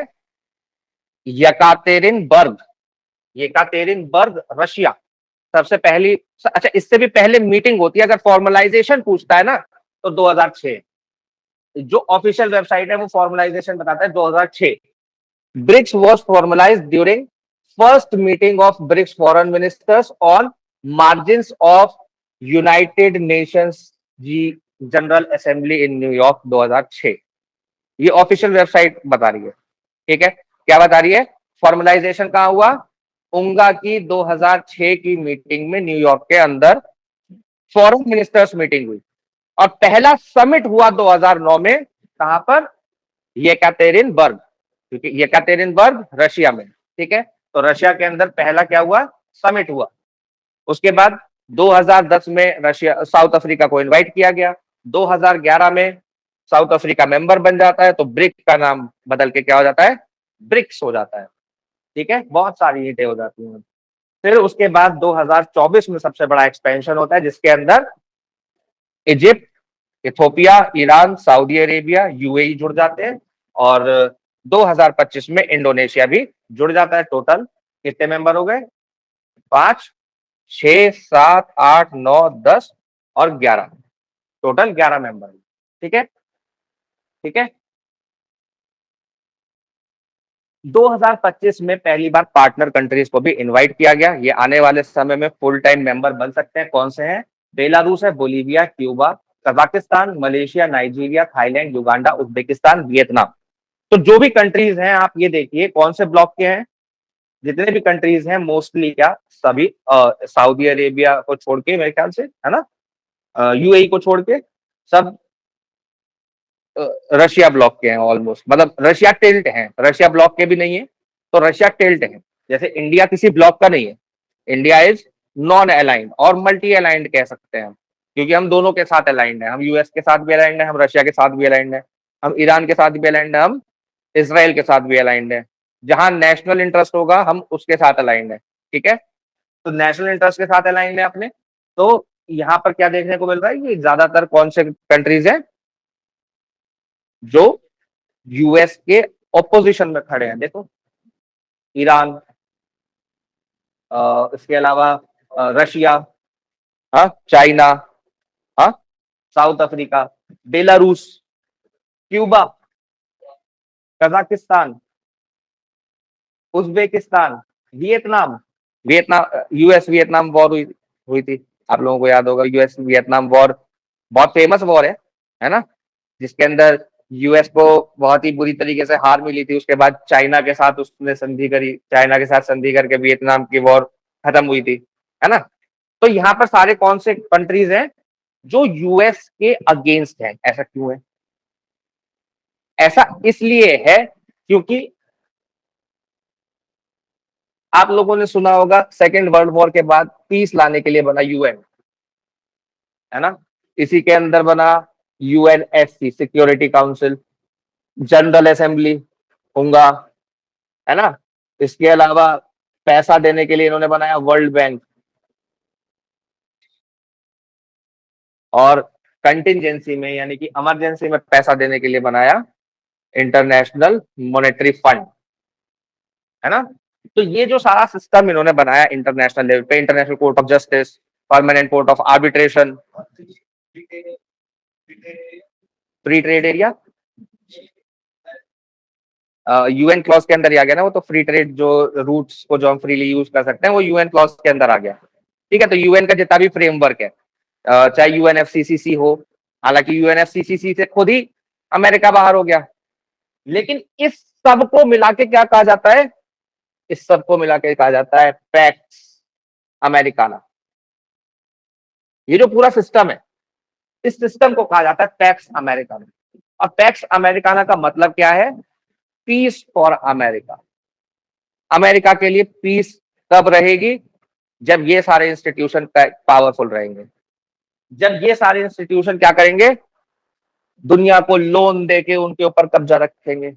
यकातेरिनबर्ग, यकातेरिनबर्ग रशिया सबसे पहली। अच्छा, इससे भी पहले मीटिंग होती है, अगर फॉर्मलाइजेशन पूछता है ना तो 2006, जो ऑफिशियल वेबसाइट है वो फॉर्मलाइजेशन बताता है 2006। BRICS was formalised during first meeting of BRICS foreign ministers on margins of United Nations जी जनरल असेंबली इन न्यूयॉर्क 2006। ये ऑफिशियल वेबसाइट बता रही है। ठीक है, क्या बता रही है, फॉर्मलाइजेशन कहां हुआ, उंगा की 2006 की मीटिंग में न्यूयॉर्क के अंदर फॉरेन मिनिस्टर्स मीटिंग हुई, और पहला समिट हुआ 2009 में, कहां पर, येकातेरिनबर्ग, क्योंकि येकातेरिनबर्ग रशिया में। ठीक है, तो रशिया के अंदर पहला क्या हुआ, समिट हुआ। उसके बाद 2010 में रशिया साउथ अफ्रीका को इनवाइट किया गया, 2011 में साउथ अफ्रीका मेंबर बन जाता है, तो ब्रिक का नाम बदल के क्या हो जाता है, ब्रिक्स हो जाता है। ठीक है, बहुत सारी ईंटें हो जाती हैं। फिर उसके बाद 2024 में सबसे बड़ा एक्सपेंशन होता है, जिसके अंदर Egypt, Ethiopia, Iran, Saudi Arabia, UAE जुड़ जाते हैं, और 2025 में इंडोनेशिया भी जुड़ जाता है। टोटल कितने मेंबर हो गए, 5, 6, 7, 8, 9, 10 और 11, टोटल 11 मेंबर। ठीक है, ठीक है। 2025 में पहली बार पार्टनर कंट्रीज को भी इनवाइट किया गया, ये आने वाले समय में फुल टाइम मेंबर बन सकते हैं। कौन से हैं, बेलारूस है, Bolivia, Cuba, Kazakhstan, Malaysia, Nigeria, Thailand, Uganda, Uzbekistan, Vietnam. तो जो भी कंट्रीज हैं आप ये देखिए कौन से ब्लॉक के हैं, जितने भी कंट्रीज हैं मोस्टली क्या सभी सऊदी अरेबिया को छोड़ के मेरे ख्याल से, है ना, यूएई को छोड़ के सब रशिया ब्लॉक के हैं ऑलमोस्ट, मतलब रशिया टिल्ट है, रशिया ब्लॉक के भी नहीं है, तो रशिया टिल्ट है। जैसे इंडिया किसी ब्लॉक का नहीं है, इंडिया इज नॉन अलाइंड और मल्टी अलाइंड कह सकते हैं हम, क्योंकि हम दोनों के साथ अलाइंड है, हम यूएस के साथ भी अलाइंड है, हम रशिया के साथ भी अलाइंड है, हम ईरान के साथ भी अलाइंड है, हम इसराइल के साथ भी अलाइंड है। जहां नेशनल इंटरेस्ट होगा हम उसके साथ अलाइंड है। ठीक है, तो नेशनल इंटरेस्ट के साथ अलाइंड है अपने। तो यहाँ पर क्या देखने को मिल रहा है कि ज्यादातर कौन से कंट्रीज हैं जो यूएस के ऑपोजिशन में खड़े हैं, देखो ईरान, इसके अलावा रशिया, हाँ, चाइना, हाँ, south Africa, Belarus, Cuba, Kazakhstan, Uzbekistan, Vietnam, Vietnam, US Vietnam war हुई थी, आप लोगों को याद होगा, यूएस वियतनाम वॉर बहुत फेमस वॉर है ना, जिसके अंदर यूएस को बहुत ही बुरी तरीके से हार मिली थी। उसके बाद चाइना के साथ उसने संधि करी, चाइना के साथ संधि करके वियतनाम की वॉर खत्म हुई थी, है ना। तो यहाँ पर सारे कौन से कंट्रीज हैं जो यूएस के अगेंस्ट हैं, ऐसा क्यों है, ऐसा इसलिए है क्योंकि आप लोगों ने सुना होगा सेकेंड वर्ल्ड वॉर के बाद पीस लाने के लिए बना यूएन, है ना, इसी के अंदर बना UNSC security council, general assembly होगा, है ना। इसके अलावा पैसा देने के लिए इन्होंने बनाया वर्ल्ड बैंक, और कंटिजेंसी में यानी कि इमरजेंसी में पैसा देने के लिए बनाया इंटरनेशनल मॉनेटरी फंड, है ना। तो ये जो सारा सिस्टम इन्होंने बनाया इंटरनेशनल लेवल पे, international court of justice, permanent court of arbitration, free trade area, UN clause के अंदर ही आ गया ना वो, तो फ्री ट्रेड जो रूट्स को जो हम फ्रीली यूज कर सकते हैं वो यूएन क्लॉज के अंदर आ गया। ठीक है, तो यूएन का जितना भी फ्रेमवर्क है, चाहे यूएनएफसीसीसी हो, हालांकि यूएनएफसीसीसी से खुद ही अमेरिका बाहर हो गया, लेकिन इस सबको मिला के क्या कहा जाता है, इस सबको मिला के कहा जाता है पैक्स अमेरिकाना। ये जो पूरा सिस्टम है, इस सिस्टम को कहा जाता है पैक्स अमेरिकाना। और पैक्स अमेरिकाना का मतलब क्या है, पीस फॉर अमेरिका। अमेरिका के लिए पीस कब रहेगी, जब ये सारे इंस्टीट्यूशन पावरफुल रहेंगे, जब ये सारे इंस्टीट्यूशन क्या करेंगे, दुनिया को लोन देके उनके ऊपर कब्जा रखेंगे,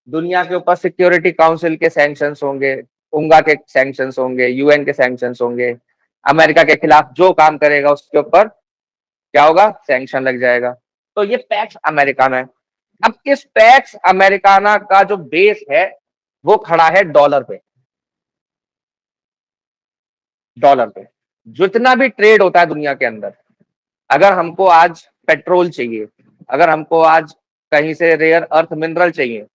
दुनिया के ऊपर सिक्योरिटी काउंसिल के सैंक्शंस होंगे, उंगा के सैंक्शंस होंगे, यूएन के सैंक्शंस होंगे, अमेरिका के खिलाफ जो काम करेगा उसके ऊपर क्या होगा, सैंक्शन लग जाएगा। तो ये पैक्स अमेरिकाना है। अब इस पैक्स अमेरिकाना का जो बेस है वो खड़ा है डॉलर पे। डॉलर पे जितना भी ट्रेड होता है दुनिया के अंदर, अगर हमको आज पेट्रोल चाहिए, अगर हमको आज कहीं से रेयर अर्थ मिनरल चाहिए,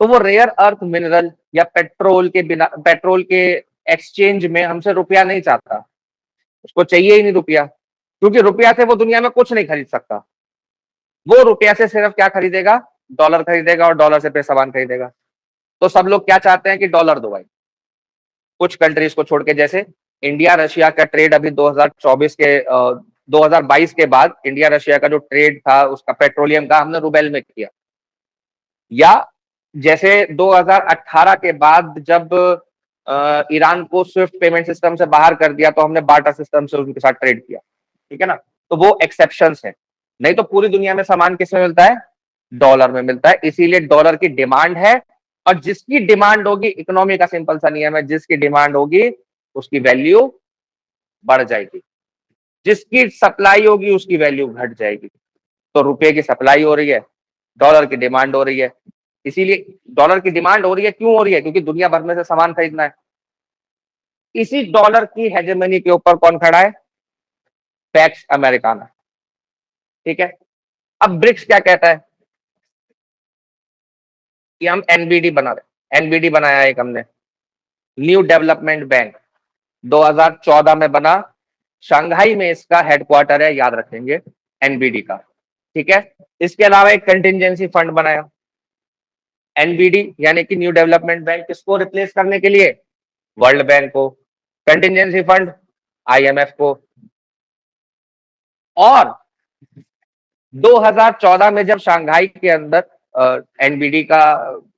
तो वो रेयर अर्थ मिनरल या पेट्रोल के बिना, पेट्रोल के एक्सचेंज में हमसे रुपया नहीं चाहता, उसको चाहिए ही नहीं रुपया, क्योंकि रुपया से वो दुनिया में कुछ नहीं खरीद सकता। वो रुपया से सिर्फ क्या खरीदेगा, डॉलर खरीदेगा, और डॉलर से फिर सामान खरीदेगा। तो सब लोग क्या चाहते हैं कि डॉलर दो भाई, कुछ कंट्रीज को छोड़ के। जैसे इंडिया रशिया का ट्रेड अभी 2024 के 2022 के बाद इंडिया रशिया का जो ट्रेड था उसका पेट्रोलियम का, हमने रूबेल में किया। या जैसे 2018 के बाद जब ईरान को स्विफ्ट पेमेंट सिस्टम से बाहर कर दिया, तो हमने बार्टर सिस्टम से उनके साथ ट्रेड किया। ठीक है ना, तो वो एक्सेप्शंस है, नहीं तो पूरी दुनिया में सामान किसमें मिलता है, डॉलर में मिलता है। इसीलिए डॉलर की डिमांड है, और जिसकी डिमांड होगी, इकोनॉमी का सिंपल सा नियम है, जिसकी डिमांड होगी उसकी वैल्यू बढ़ जाएगी, जिसकी सप्लाई होगी उसकी वैल्यू घट जाएगी। तो रुपए की सप्लाई हो रही है, डॉलर की डिमांड हो रही है। इसीलिए डॉलर की डिमांड हो रही है, क्यों हो रही है, क्योंकि दुनिया भर में से सामान खरीदना है। इसी डॉलर की हेजेमनी के ऊपर कौन खड़ा है, पैक्स अमेरिकाना। ठीक है, अब ब्रिक्स क्या कहता है कि हम एनबीडी बना रहे, एनबीडी बनाया एक हमने, न्यू डेवलपमेंट बैंक, 2014 में बना, शंघाई में इसका हेडक्वार्टर है, याद रखेंगे, एनबीडी का। ठीक है, इसके अलावा एक कंटिजेंसी फंड बनाया, एनबीडी यानी कि न्यू डेवलपमेंट बैंक, किसको रिप्लेस करने के लिए, वर्ल्ड बैंक को, कंटिजेंसी फंड आईएमएफ को। और 2014 में जब शंघाई के अंदर एनबीडी का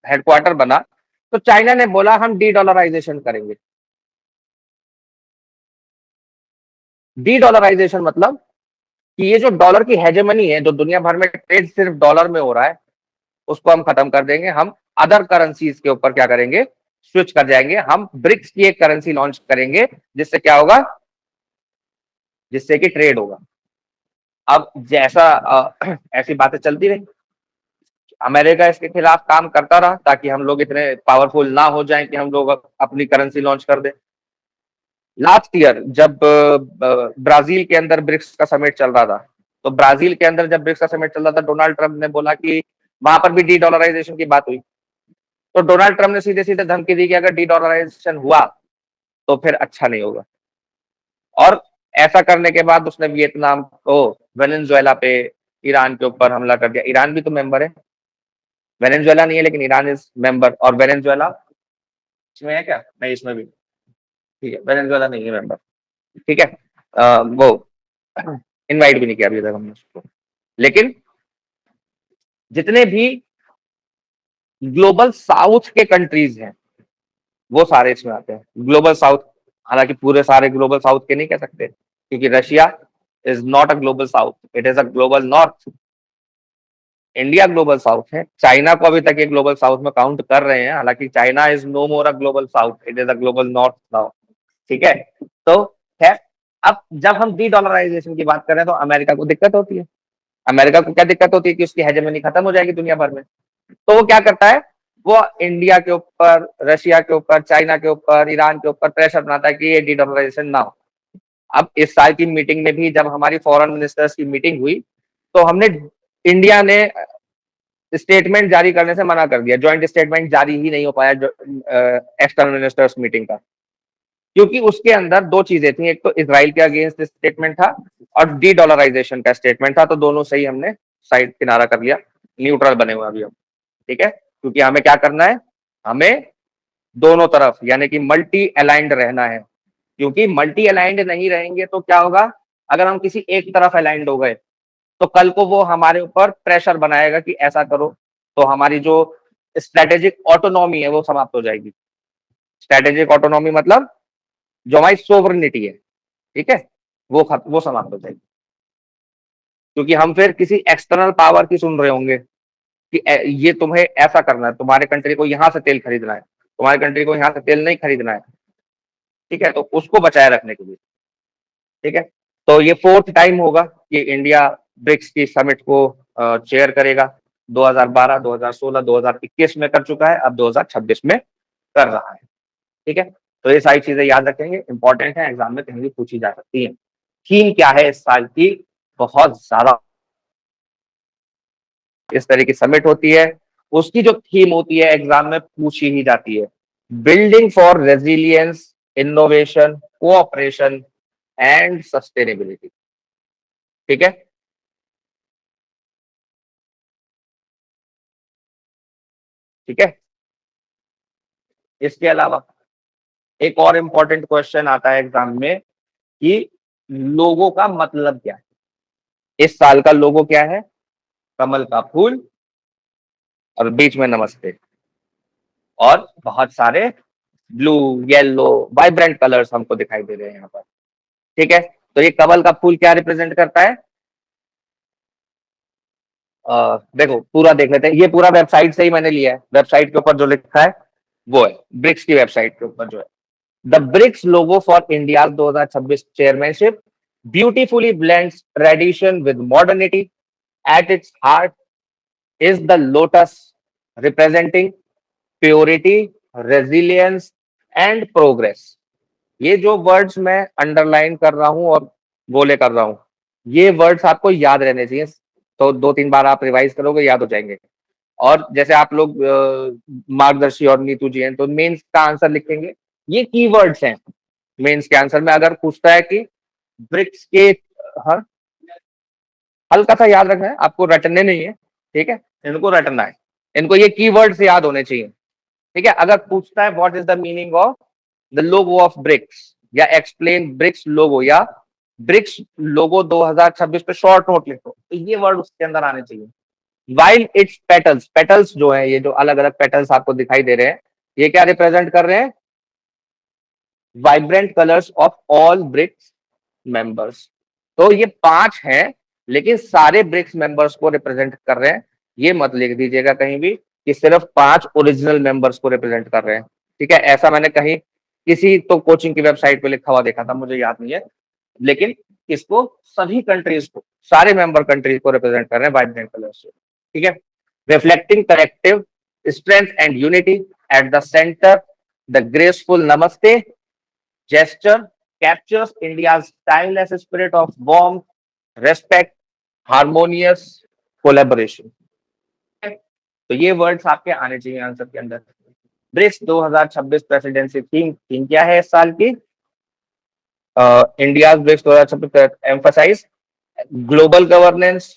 हेडक्वार्टर बना, तो चाइना ने बोला हम डी डॉलराइजेशन करेंगे। डी डॉलराइजेशन मतलब कि ये जो डॉलर की हेजेमनी है, जो दुनिया भर में ट्रेड सिर्फ डॉलर में हो रहा है, उसको हम खत्म कर देंगे। हम अदर करेंसीज के ऊपर क्या करेंगे, स्विच कर जाएंगे। हम ब्रिक्स की एक करेंसी लॉन्च करेंगे, जिससे क्या होगा, जिससे कि ट्रेड होगा। अब जैसा ऐसी बातें चलती रही, अमेरिका इसके खिलाफ काम करता रहा, ताकि हम लोग इतने पावरफुल ना हो जाएं कि हम लोग अपनी करेंसी लॉन्च कर दें। लास्ट ईयर जब ब्राजील के अंदर ब्रिक्स का समिट चल रहा था, तो ब्राजील के अंदर जब ब्रिक्स का समिट चल रहा था, डोनाल्ड ट्रंप ने बोला कि वहां पर भी डी डॉलराइजेशन की बात हुई। तो डोनाल्ड ट्रंप ने सीधे सीधे धमकी दी कि अगर डी डॉलराइजेशन हुआ तो फिर अच्छा नहीं होगा। और ऐसा करने के बाद उसने वियतनाम को, वेनेजुएला पे, ईरान के ऊपर हमला कर दिया। ईरान भी तो मेंबर है, वेनेजुएला नहीं है लेकिन ईरान इज मेंबर। और वेनेजुएला इसमें है क्या, नहीं इसमें भी, ठीक है, वेनेजुएला नहीं है मेंबर। ठीक है, वो इनवाइट भी नहीं किया अभी तक हमने उसको। लेकिन जितने भी ग्लोबल साउथ के कंट्रीज हैं वो सारे इसमें आते हैं। ग्लोबल साउथ, हालांकि पूरे सारे ग्लोबल साउथ के नहीं कह सकते, क्योंकि Russia is not a global south, it is a global north. India global south है, चाइना को अभी तक ये ग्लोबल साउथ में काउंट कर रहे हैं, हालांकि China is no more a global south, it is a global north now. ठीक है, तो है। अब जब हम डी डॉलराइजेशन की बात करें तो अमेरिका को दिक्कत होती है। अमेरिका को क्या दिक्कत होती है कि उसकी हेजेमनी खत्म हो जाएगी दुनिया भर में। तो वो क्या करता है, वो इंडिया के ऊपर, रशिया के ऊपर, चाइना के ऊपर, ईरान के ऊपर प्रेशर बनाता है कि ये डी डॉलराइजेशन ना हो। अब इस साल की मीटिंग में भी जब हमारी फॉरेन मिनिस्टर्स की मीटिंग हुई तो हमने, इंडिया ने स्टेटमेंट जारी करने से मना कर दिया, ज्वाइंट स्टेटमेंट जारी ही नहीं हो पाया एक्सटर्नल मिनिस्टर्स मीटिंग का, क्योंकि उसके अंदर दो चीजें थी, एक तो इसराइल के अगेंस्ट स्टेटमेंट था और डी डॉलराइजेशन का स्टेटमेंट था, तो दोनों सही हमने साइड किनारा कर लिया, न्यूट्रल बने हुए अभी हम। ठीक है, क्योंकि हमें क्या करना है, हमें दोनों तरफ यानी कि मल्टी अलाइंड रहना है, क्योंकि मल्टी अलाइंड नहीं रहेंगे तो क्या होगा, अगर हम किसी एक तरफ अलाइंड हो गए तो कल को वो हमारे ऊपर प्रेशर बनाएगा कि ऐसा करो, तो हमारी जो स्ट्रेटेजिक ऑटोनॉमी है वो समाप्त हो जाएगी। स्ट्रेटेजिक ऑटोनॉमी मतलब जो हमारी सोवरेनिटी है, ठीक है, वो समाप्त हो जाएगी, क्योंकि हम फिर किसी एक्सटर्नल पावर की सुन रहे होंगे कि ये तुम्हें ऐसा करना है, तुम्हारे कंट्री को यहाँ से तेल खरीदना है, तुम्हारे कंट्री को यहाँ से तेल नहीं खरीदना है। ठीक है, तो उसको बचाए रखने के लिए, ठीक है, तो ये 4th टाइम होगा कि इंडिया ब्रिक्स की समिट को चेयर करेगा। 2012, 2016, 2021 में कर चुका है, अब 2026 में कर रहा है। ठीक है, तो ये सारी चीजें याद रखेंगे, इंपॉर्टेंट है, एग्जाम में कहीं भी पूछी जा सकती है। थीम क्या है इस साल की, बहुत ज्यादा इस तरह की समिट होती है, उसकी जो थीम होती है एग्जाम में पूछी ही जाती है, building for resilience, innovation, cooperation and sustainability. ठीक है, ठीक है, इसके अलावा एक और इम्पोर्टेंट क्वेश्चन आता है एग्जाम में कि लोगो का मतलब क्या है। इस साल का लोगो क्या है, कमल का फूल और बीच में नमस्ते, और बहुत सारे ब्लू, येलो, वाइब्रेंट कलर्स हमको दिखाई दे रहे हैं यहाँ पर। ठीक है, तो ये कमल का फूल क्या रिप्रेजेंट करता है, देखो पूरा देख लेते हैं, ये पूरा वेबसाइट से ही मैंने लिया है, वेबसाइट के ऊपर जो लिखा है वो है, ब्रिक्स की वेबसाइट के ऊपर जो है, the BRICS logo for India 2026 chairmanship beautifully blends tradition with modernity, at its heart is the lotus representing purity, resilience and progress. ये जो वर्ड्स मैं अंडरलाइन कर रहा हूं और गोले कर रहा हूं, ये वर्ड्स आपको याद रहने चाहिए, तो 2-3 बार आप रिवाइज करोगे याद हो जाएंगे। और जैसे आप लोग मार्गदर्शी और नीतू जी हैं तो मेंस का आंसर लिखेंगे, ये कीवर्ड्स हैं मेंस के आंसर में। अगर पूछता है कि ब्रिक्स के, हाँ, हल्का सा याद रखना है, आपको रटने नहीं है, ठीक है, इनको रटना है, इनको ये कीवर्ड्स याद होने चाहिए। ठीक है, अगर पूछता है what is the meaning of the logo of BRICS, या एक्सप्लेन ब्रिक्स लोगो, या ब्रिक्स लोगो 2026 पे शॉर्ट नोट लिखो, तो ये वर्ड उसके अंदर आने चाहिए। वाइल इट्स पेटल्स, पेटल्स जो है, ये जो अलग अलग पेटल्स आपको दिखाई दे रहे हैं, ये क्या रिप्रेजेंट कर रहे हैं, vibrant colours of all BRICS members. तो ये 5 हैं लेकिन सारे ब्रिक्स मेंबर्स को रिप्रेजेंट कर रहे हैं, ये मत लिख दीजिएगा कहीं भी कि सिर्फ 5 ओरिजिनल मेंबर्स को रिप्रेजेंट कर रहे हैं। ठीक है, ऐसा मैंने कहीं किसी तो कोचिंग की वेबसाइट पे लिखा हुआ देखा था, मुझे याद नहीं है, लेकिन इसको सभी कंट्रीज को, सारे मेंबर कंट्रीज को रिप्रेजेंट कर रहे हैं वाइब्रेंट कलर से। ठीक है, reflecting collective strength and unity, at the centre the graceful नमस्ते gesture captures India's timeless spirit of warmth, respect, harmonious collaboration. तो ये वर्ड्स आपके आने चाहिए आंसर के अंदर। ब्रिक्स 2026 प्रेसिडेंसी थीम क्या है इस साल की, India BRICS 2026 emphasise global governance,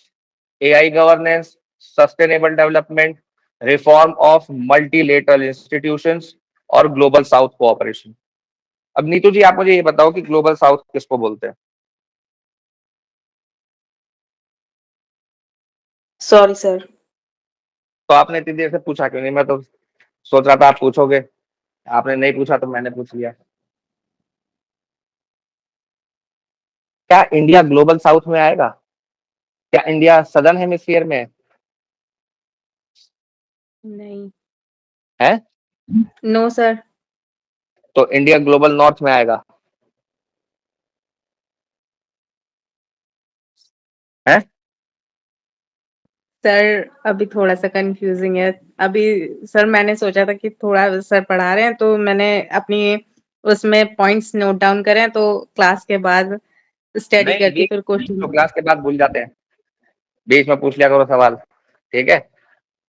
AI governance, sustainable development, reform of multilateral institutions और ग्लोबल साउथ कोऑपरेशन। अब नीतू जी आप मुझे ये बताओ कि ग्लोबल साउथ किसको बोलते हैं। Sorry sir. तो आपने इतनी देर से पूछा क्यों नहीं, मैं तो सोच रहा था आप पूछोगे, आपने नहीं पूछा तो मैंने पूछ लिया। क्या इंडिया ग्लोबल साउथ में आएगा, क्या इंडिया सदर्न हेमिस्फीयर में नहीं। है, नो सर। तो इंडिया ग्लोबल नॉर्थ में आएगा। है? सर अभी थोड़ा सा कंफ्यूजिंग है। अभी सर मैंने सोचा था कि थोड़ा सर पढ़ा रहे हैं तो मैंने अपनी उसमें पॉइंट्स नोट डाउन करे हैं, तो क्लास के बाद स्टडी नहीं, करके ये फिर तो क्वेश्चन। क्लास के बाद भूल जाते हैं, बीच में पूछ लिया करो सवाल, ठीक है?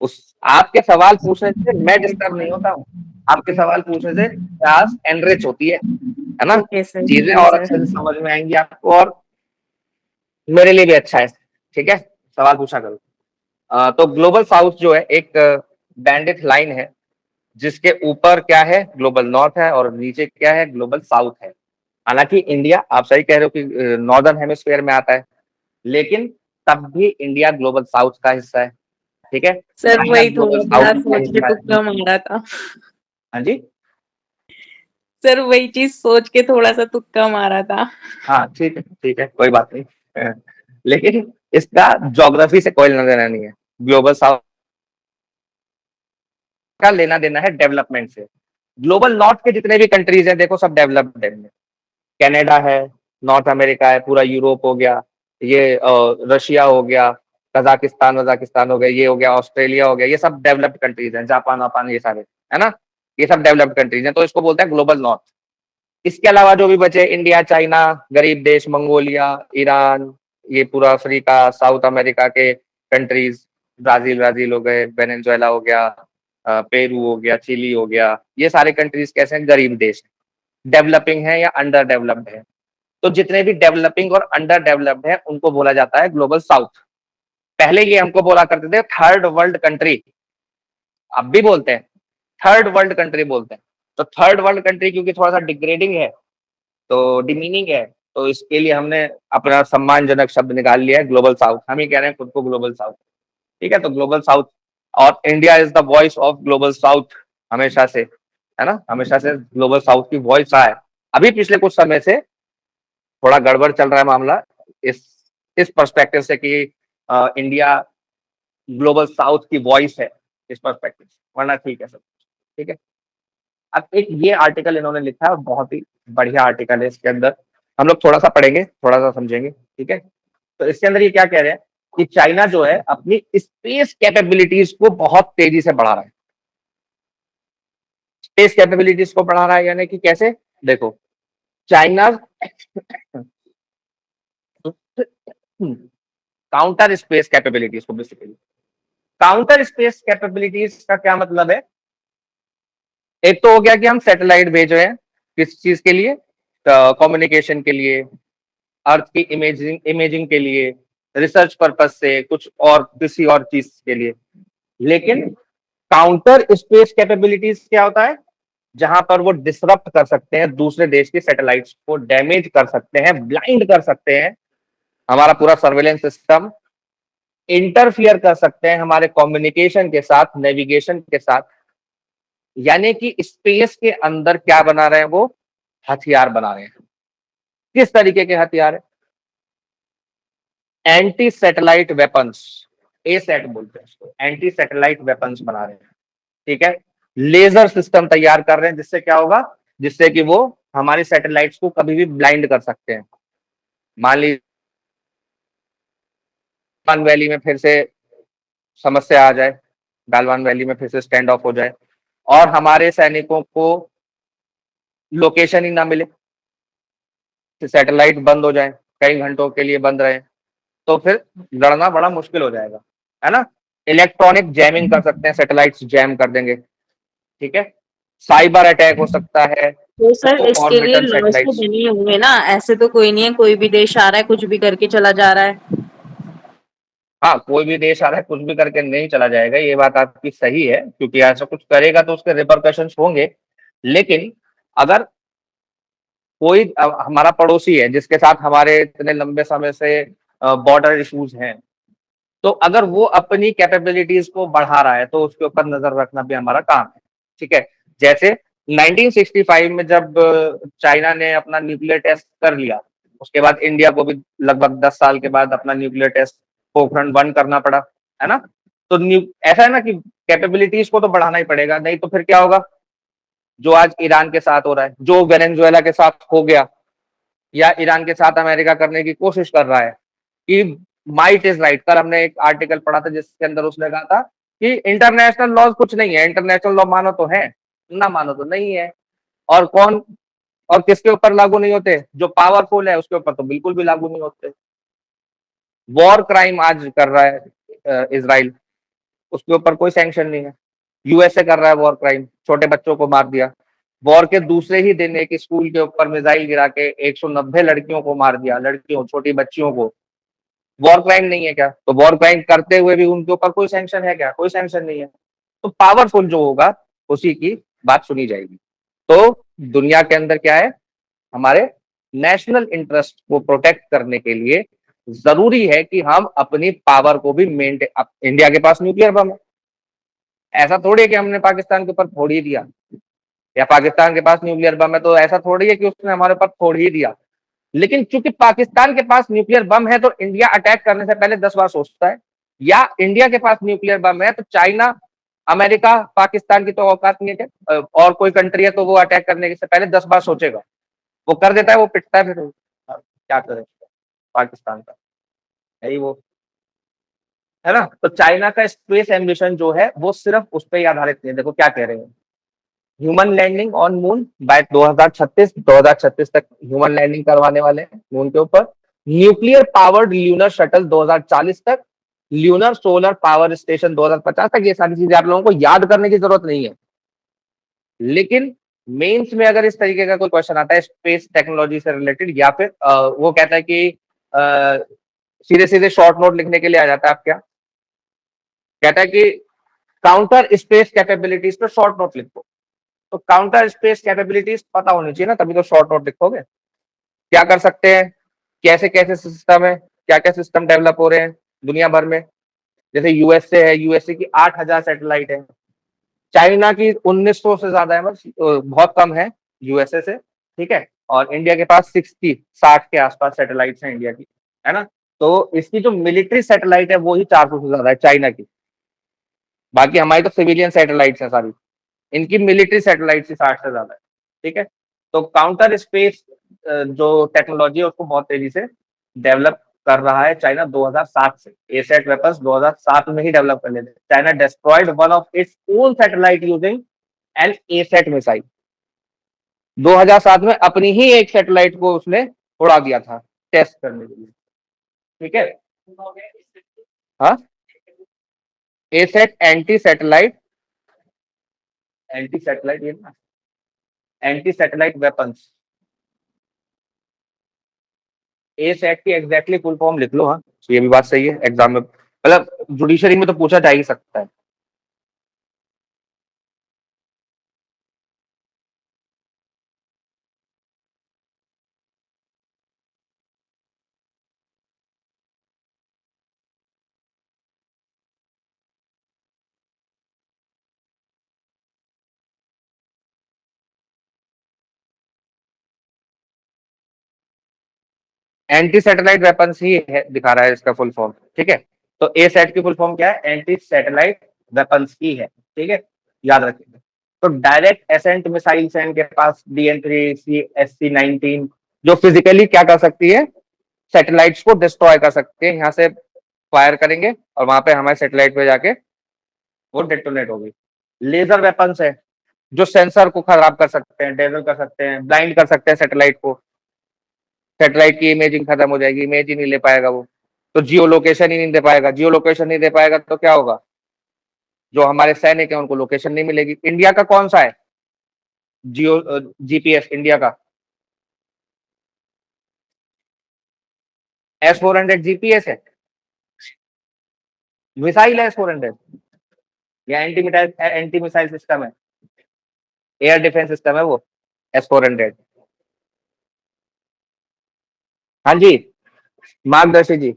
उस आपके सवाल पूछने से मैं डिस्टर्ब नहीं होता हूँ, आपके सवाल पूछने से क्लास एनरिच होती है ना? ओके सर, चीजें जी और सर। अच्छे से समझ में आएंगी आपको, और मेरे लिए भी अच्छा है, ठीक है? सवाल पूछा करो। तो ग्लोबल साउथ जो है एक बैंडेड लाइन है, जिसके ऊपर क्या है, ग्लोबल नॉर्थ है, और नीचे क्या है, ग्लोबल साउथ है। हालांकि इंडिया, आप सही कह रहे हो कि नॉर्दर्न हेमिस्फीयर में आता है, लेकिन तब भी इंडिया ग्लोबल साउथ का हिस्सा है, ठीक है? सर चाइना वही ग्लोबल थोड़ा साउथ बड़ा का सोच के हिस्सा है। तुक्का मारा था। हाँ जी। सर वही चीज सोच के थोड़ा सा तुक्का मारा था। हाँ, ठीक है, ठीक है, कोई बात नहीं। लेकिन इसका ज्योग्राफी से कोई लेना देना नहीं है। ग्लोबल साउथ का लेना देना है डेवलपमेंट से। ग्लोबल नॉर्थ के जितने भी कंट्रीज हैं, देखो सब डेवलप्ड है। कनाडा है, नॉर्थ अमेरिका है, पूरा यूरोप हो गया, ये रशिया हो गया, कजाकिस्तान वजाकिस्तान हो गया, ये हो गया, ऑस्ट्रेलिया हो गया, ये सब डेवलप्ड कंट्रीज हैं, जापान वापान ये सारे, है ना? ये सब डेवलप्ड कंट्रीज हैं, तो इसको बोलते हैं ग्लोबल नॉर्थ। इसके अलावा जो भी बचे, इंडिया, चाइना, गरीब देश, मंगोलिया, ईरान, ये पूरा अफ्रीका, साउथ अमेरिका के कंट्रीज, ब्राजील ब्राजील हो गए, वेनेजुएला हो गया, पेरू हो गया, चिली हो गया, ये सारे कंट्रीज कैसे हैं, गरीब देश, डेवलपिंग है या अंडर डेवलप्ड है। तो जितने भी डेवलपिंग और अंडर डेवलप्ड है उनको बोला जाता है ग्लोबल साउथ। पहले ये हमको बोला करते थे थर्ड वर्ल्ड कंट्री, अब भी बोलते हैं, थर्ड वर्ल्ड कंट्री बोलते हैं। तो थर्ड वर्ल्ड कंट्री क्योंकि थोड़ा सा डिग्रेडिंग है, तो डिमीनिंग है, तो इसके लिए हमने अपना सम्मानजनक शब्द निकाल लिया है ग्लोबल साउथ। हम ही कह रहे हैं खुद को ग्लोबल साउथ, ठीक है? तो ग्लोबल साउथ, और India is the voice of global south, हमेशा से, है ना? हमेशा से ग्लोबल साउथ की वॉइस रहा है। अभी पिछले कुछ समय से थोड़ा गड़बड़ चल रहा है मामला, इस इस पर्सपेक्टिव से कि इंडिया ग्लोबल साउथ की वॉइस है, इस पर्सपेक्टिव से, वरना ठीक है सब, ठीक है? अब एक ये आर्टिकल इन्होंने लिखा है, बहुत ही बढ़िया आर्टिकल है, इसके अंदर हम लोग थोड़ा सा पढ़ेंगे, थोड़ा सा समझेंगे, ठीक है? तो इसके अंदर ये क्या कह रहे हैं कि चाइना जो है अपनी स्पेस कैपेबिलिटीज को बहुत तेजी से बढ़ा रहा है। स्पेस कैपेबिलिटीज को बढ़ा रहा है यानी कि कैसे, देखो, चाइना काउंटर स्पेस कैपेबिलिटीज को, बेसिकली काउंटर स्पेस कैपेबिलिटीज का क्या मतलब है? एक तो हो गया कि हम सैटेलाइट भेज रहे हैं, किस चीज के लिए, कम्युनिकेशन के लिए, अर्थ की इमेजिंग इमेजिंग के लिए, रिसर्च पर्पज से, कुछ और किसी और चीज के लिए। लेकिन काउंटर स्पेस कैपेबिलिटीज क्या होता है? जहां पर वो डिसरप्ट कर सकते हैं दूसरे देश की सैटेलाइट्स को, डैमेज कर सकते हैं, ब्लाइंड कर सकते हैं हमारा पूरा सर्वेलेंस सिस्टम, इंटरफियर कर सकते हैं हमारे कम्युनिकेशन के साथ, नेविगेशन के साथ। यानी कि स्पेस के अंदर क्या बना रहे हैं वो, हथियार बना रहे हैं। किस तरीके के हथियार है? एंटी सैटेलाइट वेपन्स, ए सेट बोलते हैं इसको, एंटी सैटेलाइट वेपन्स बना रहे हैं, ठीक है? लेजर सिस्टम तैयार कर रहे हैं, जिससे क्या होगा, जिससे कि वो हमारी सैटेलाइट्स को कभी भी ब्लाइंड कर सकते हैं। मान लीजिए गालवान वैली में फिर से समस्या आ जाए, गालवान वैली में फिर से स्टैंड ऑफ हो जाए, और हमारे सैनिकों को लोकेशन ही ना मिले, सैटेलाइट बंद हो जाए, कई घंटों के लिए बंद रहे, तो फिर लड़ना बड़ा मुश्किल हो जाएगा, है ना? इलेक्ट्रॉनिक जैमिंग कर सकते हैं, सैटेलाइट्स जैम कर देंगे, ठीक है? साइबर अटैक हो सकता है, तो सर लो इसके लिए ऑर्बिटल लॉज तो सैटेलाइट्स। बने होंगे ना, ऐसे तो कोई नहीं है कोई भी देश आ रहा है कुछ भी करके चला जा रहा है। हाँ, कोई भी देश आ रहा है कुछ भी करके नहीं चला जाएगा, ये बात आपकी सही है, क्योंकि ऐसा कुछ करेगा तो उसके रिपरकशंस होंगे। लेकिन अगर कोई हमारा पड़ोसी है जिसके साथ हमारे इतने लंबे समय से बॉर्डर इश्यूज हैं, तो अगर वो अपनी कैपेबिलिटीज को बढ़ा रहा है तो उसके ऊपर नजर रखना भी हमारा काम है, ठीक है? जैसे 1965 में जब चाइना ने अपना न्यूक्लियर टेस्ट कर लिया, उसके बाद इंडिया को भी लगभग 10 साल के बाद अपना न्यूक्लियर टेस्ट पोखरण 1 करना पड़ा, है ना? तो ऐसा है ना कि कैपेबिलिटीज को तो बढ़ाना ही पड़ेगा, नहीं तो फिर क्या होगा, जो आज ईरान के साथ हो रहा है, जो वेनेजुएला के साथ हो गया, या ईरान के साथ अमेरिका करने की कोशिश कर रहा है, कि माइट इज राइट। कल हमने एक आर्टिकल पढ़ा था जिसके अंदर उसने कहा था कि इंटरनेशनल लॉज कुछ नहीं है, इंटरनेशनल लॉ मानो तो है, ना मानो तो नहीं है। और कौन और किसके ऊपर लागू नहीं होते? जो पावरफुल है उसके ऊपर तो बिल्कुल भी लागू नहीं होते। वॉर क्राइम आज कर रहा है इसराइल, उसके ऊपर कोई सैंक्शन नहीं है। यूएसए कर रहा है वॉर क्राइम, छोटे बच्चों को मार दिया। वॉर के दूसरे ही दिन एक स्कूल के ऊपर मिसाइल गिरा के 190 लड़कियों को मार दिया, लड़कियों छोटी बच्चियों को। वॉर क्राइम नहीं है क्या? तो वॉर क्राइम करते हुए भी उनके ऊपर कोई सैंक्शन है क्या? कोई सैंक्शन नहीं है। तो पावरफुल जो होगा उसी की बात सुनी जाएगी। तो दुनिया के अंदर क्या है, हमारे नेशनल इंटरेस्ट को प्रोटेक्ट करने के लिए जरूरी है कि हम अपनी पावर को भी मेंटेन। इंडिया के पास न्यूक्लियर बम है, ऐसा थोड़ी है कि हमने पाकिस्तान के ऊपर फोड़ ही दिया, या पाकिस्तान के पास न्यूक्लियर बम है तो ऐसा थोड़ी है कि उसने हमारे ऊपर फोड़ ही दिया। लेकिन चूंकि पाकिस्तान के पास न्यूक्लियर बम है तो इंडिया अटैक करने से पहले 10 बार सोचता है, या इंडिया के पास न्यूक्लियर बम है तो चाइना, अमेरिका, पाकिस्तान की तो औकात नहीं है क्या? और कोई कंट्री है तो वो अटैक करने से पहले 10 बार सोचेगा। वो कर देता है, वो पिटता है, फिर क्या करे पाकिस्तान का, यही वो है ना। तो चाइना का स्पेस एम्बिशन जो है वो सिर्फ उस पर ही आधारित नहीं है। देखो क्या कह रहे हैं, human landing on moon by 2036 तक ह्यूमन लैंडिंग करवाने वाले हैं मून के ऊपर। न्यूक्लियर पावर्ड ल्यूनर शटल 2040 तक, ल्यूनर सोलर पावर स्टेशन 2050 तक। ये सारी चीजें आप लोगों को याद करने की जरूरत नहीं है, लेकिन मेंस में अगर इस तरीके का कोई क्वेश्चन आता है स्पेस टेक्नोलॉजी से रिलेटेड, या फिर वो कहता है कि सीधे सीधे शॉर्ट नोट लिखने के लिए आ जाता है, आप क्या कहता है कि काउंटर स्पेस कैपेबिलिटीज पे शॉर्ट नोट लिखो। तो काउंटर स्पेस कैपेबिलिटीज पता होनी चाहिए ना, तभी तो शॉर्ट नोट लिखोगे। क्या कर सकते हैं, कैसे कैसे सिस्टम है, क्या क्या सिस्टम डेवलप हो रहे हैं दुनिया भर में। जैसे यूएसए है, यूएसए की 8,000 सैटेलाइट है, चाइना की 1900 से ज्यादा है, बस बहुत कम है यूएसए से, ठीक है। और इंडिया के पास 60 के आसपास सैटेलाइट है इंडिया की, है ना। तो इसकी जो मिलिट्री सैटेलाइट है वो ही 400 से ज्यादा है चाइना की। बाकी हमारी तो सिविलियन सैटेलाइट्स है सारी, इनकी मिलिट्री सैटेलाइट से 60 से ज्यादा है, ठीक है। तो काउंटर स्पेस जो टेक्नोलॉजी है उसको बहुत तेजी से डेवलप कर रहा है चाइना 2007 से। एसेट वेपन्स 2007 में ही डेवलप कर लेते। China destroyed one of its own satellite using an asset missile. 2007 में अपनी ही एक सैटेलाइट को उसने उड़ा दिया था टेस्ट करने के लिए, ठीक है। हाँ, एसेट एंटी सैटेलाइट ये ना, एंटी सैटेलाइट वेपन्स। ए सेट की एग्जैक्टली फुल फॉर्म लिख लो। हाँ, तो ये भी बात सही है, एग्जाम में मतलब जुडिशरी में तो पूछा जा ही सकता है। एंटी सैटेलाइट वेपन्स ही है, दिखा रहा है इसका फुल फॉर्म, ठीक है। तो ए सेट की फुल फॉर्म क्या है? एंटी सैटेलाइट वेपन्स ही है, ठीक है, याद रखिएगा। तो डायरेक्ट एसेंट मिसाइल्स हैं इनके पास, DN3 SC-19, जो फिजिकली क्या कर सकती है, सैटेलाइट्स को डिस्ट्रॉय कर सकते हैं। यहाँ से फायर करेंगे और वहां पे हमारे सैटेलाइट पे जाके वो डेटोनेट होगी। लेजर वेपन्स है जो सेंसर को खराब कर सकते हैं, डेजल कर सकते हैं, ब्लाइंड कर सकते हैं सैटेलाइट को। सैटेलाइट की इमेजिंग खत्म हो जाएगी, इमेज ही नहीं ले पाएगा वो। तो जियो लोकेशन ही नहीं दे पाएगा, जियो लोकेशन नहीं दे पाएगा तो क्या होगा, जो हमारे सैनिक है उनको लोकेशन नहीं मिलेगी। इंडिया का कौन सा है जियो GPS इंडिया का? S-400 GPS है, मिसाइल है S-400, या एंटी मिसाइल सिस्टम है, एयर डिफेंस सिस्टम है वो S-400। हाँ जी, मार्गदर्शी जी,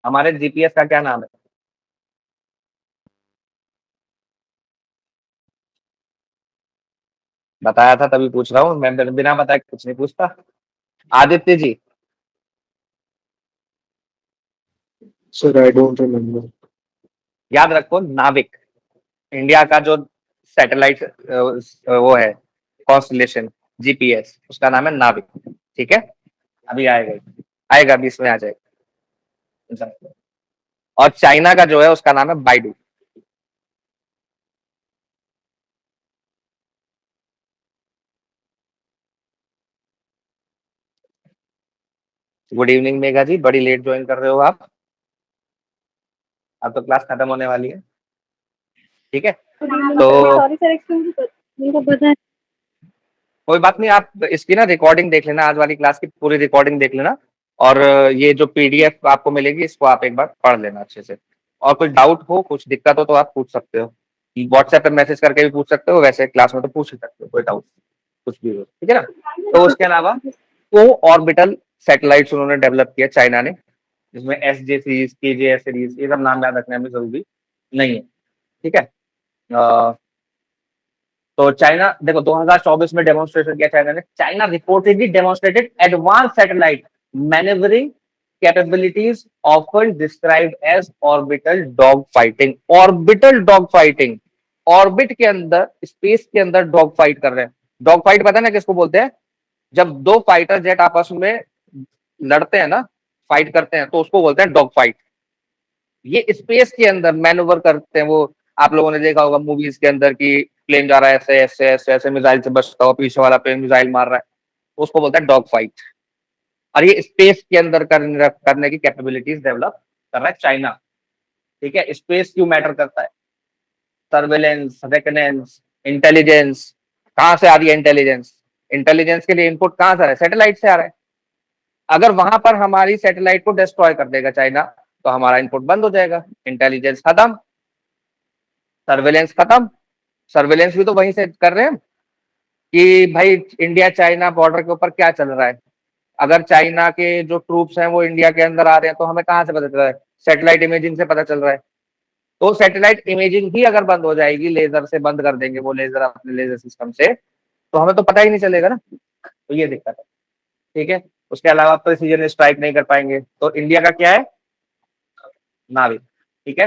हमारे GPS का क्या नाम है? बताया था तभी पूछ रहा हूँ, मैं बिना बताए कुछ नहीं पूछता। Aditya ji. Sir I don't remember. याद रखो, नाविक, इंडिया का जो सैटेलाइट वो है कॉन्स्टलेशन GPS, उसका नाम है नाविक, ठीक है। अभी आएगा अभी इसमें आ जाएगा। और चाइना का जो है उसका नाम है बाइडू। गुड इवनिंग मेघा जी, बड़ी लेट ज्वाइन कर रहे हो आप। अब तो क्लास खत्म होने वाली है, ठीक है। तो सॉरी सर, एक्सक्यूज पता है। कोई बात नहीं, आप इसकी ना रिकॉर्डिंग देख लेना, आज वाली क्लास की पूरी रिकॉर्डिंग देख लेना, और ये जो पीडीएफ आपको मिलेगी इसको आप एक बार पढ़ लेना अच्छे से। और कुछ डाउट हो, कुछ दिक्कत हो तो आप पूछ सकते हो, व्हाट्सएप पे मैसेज करके भी पूछ सकते हो, वैसे क्लास में तो पूछ ही सकते हो, कोई डाउट कुछ भी हो, ठीक है ना। तो उसके अलावा को ऑर्बिटल सैटेलाइट्स उन्होंने डेवलप किया चाइना ने, जिसमें SJ सीरीज, KJS सीरीज, ये सब नाम याद रखने में जरूरी नहीं है, ठीक है। तो चाइना देखो 2024 में डेमोन्स्ट्रेशन किया चाइना ने। China reportedly demonstrated advance satellite manoeuvring capabilities often described as orbital dog fighting. Orbital dog fighting, orbit के अंदर, स्पेस के अंदर डॉग फाइट कर रहे हैं। डॉग फाइट पता है ना किसको बोलते हैं? जब दो फाइटर जेट आपस में लड़ते हैं ना, फाइट करते हैं, तो उसको बोलते हैं डॉग फाइट। ये स्पेस के अंदर मैनूवर करते हैं वो। आप लोगों ने देखा होगा मूवीज के अंदर की प्लेन जा रहा है ऐसे ऐसे ऐसे ऐसे, मिसाइल से बचता हुआ, पीछे वाला प्लेन मिसाइल मार रहा है, तो उसको बोलते हैं डॉग फाइट। और ये स्पेस के अंदर करने की कैपेबिलिटीज डेवलप कर रहा है चाइना, ठीक है। स्पेस क्यों मैटर करता है? Surveillance, reconnaissance, intelligence. कहां से आ रही है इंटेलिजेंस? इंटेलिजेंस के लिए इनपुट कहां से आ रहा है? सैटेलाइट से आ रहा है। अगर वहां पर हमारी सैटेलाइट को डिस्ट्रॉय कर देगा चाइना, तो हमारा इनपुट बंद हो जाएगा, इंटेलिजेंस खत्म, सर्वेलेंस खत्म। सर्वेलेंस भी तो वहीं से कर रहे हैं कि भाई इंडिया चाइना बॉर्डर के ऊपर क्या चल रहा है। अगर चाइना के जो ट्रूप्स हैं वो इंडिया के अंदर आ रहे हैं, तो हमें कहाँ से पता चल रहा है? सैटेलाइट इमेजिंग से पता चल रहा है। तो सैटेलाइट इमेजिंग ही अगर बंद हो जाएगी, लेजर से बंद कर देंगे वो लेजर अपने लेजर सिस्टम से, तो हमें तो पता ही नहीं चलेगा ना। तो ये दिक्कत है, ठीक है। उसके अलावा प्रिसीजन स्ट्राइक नहीं कर पाएंगे। तो इंडिया का क्या है? नाविक, ठीक है।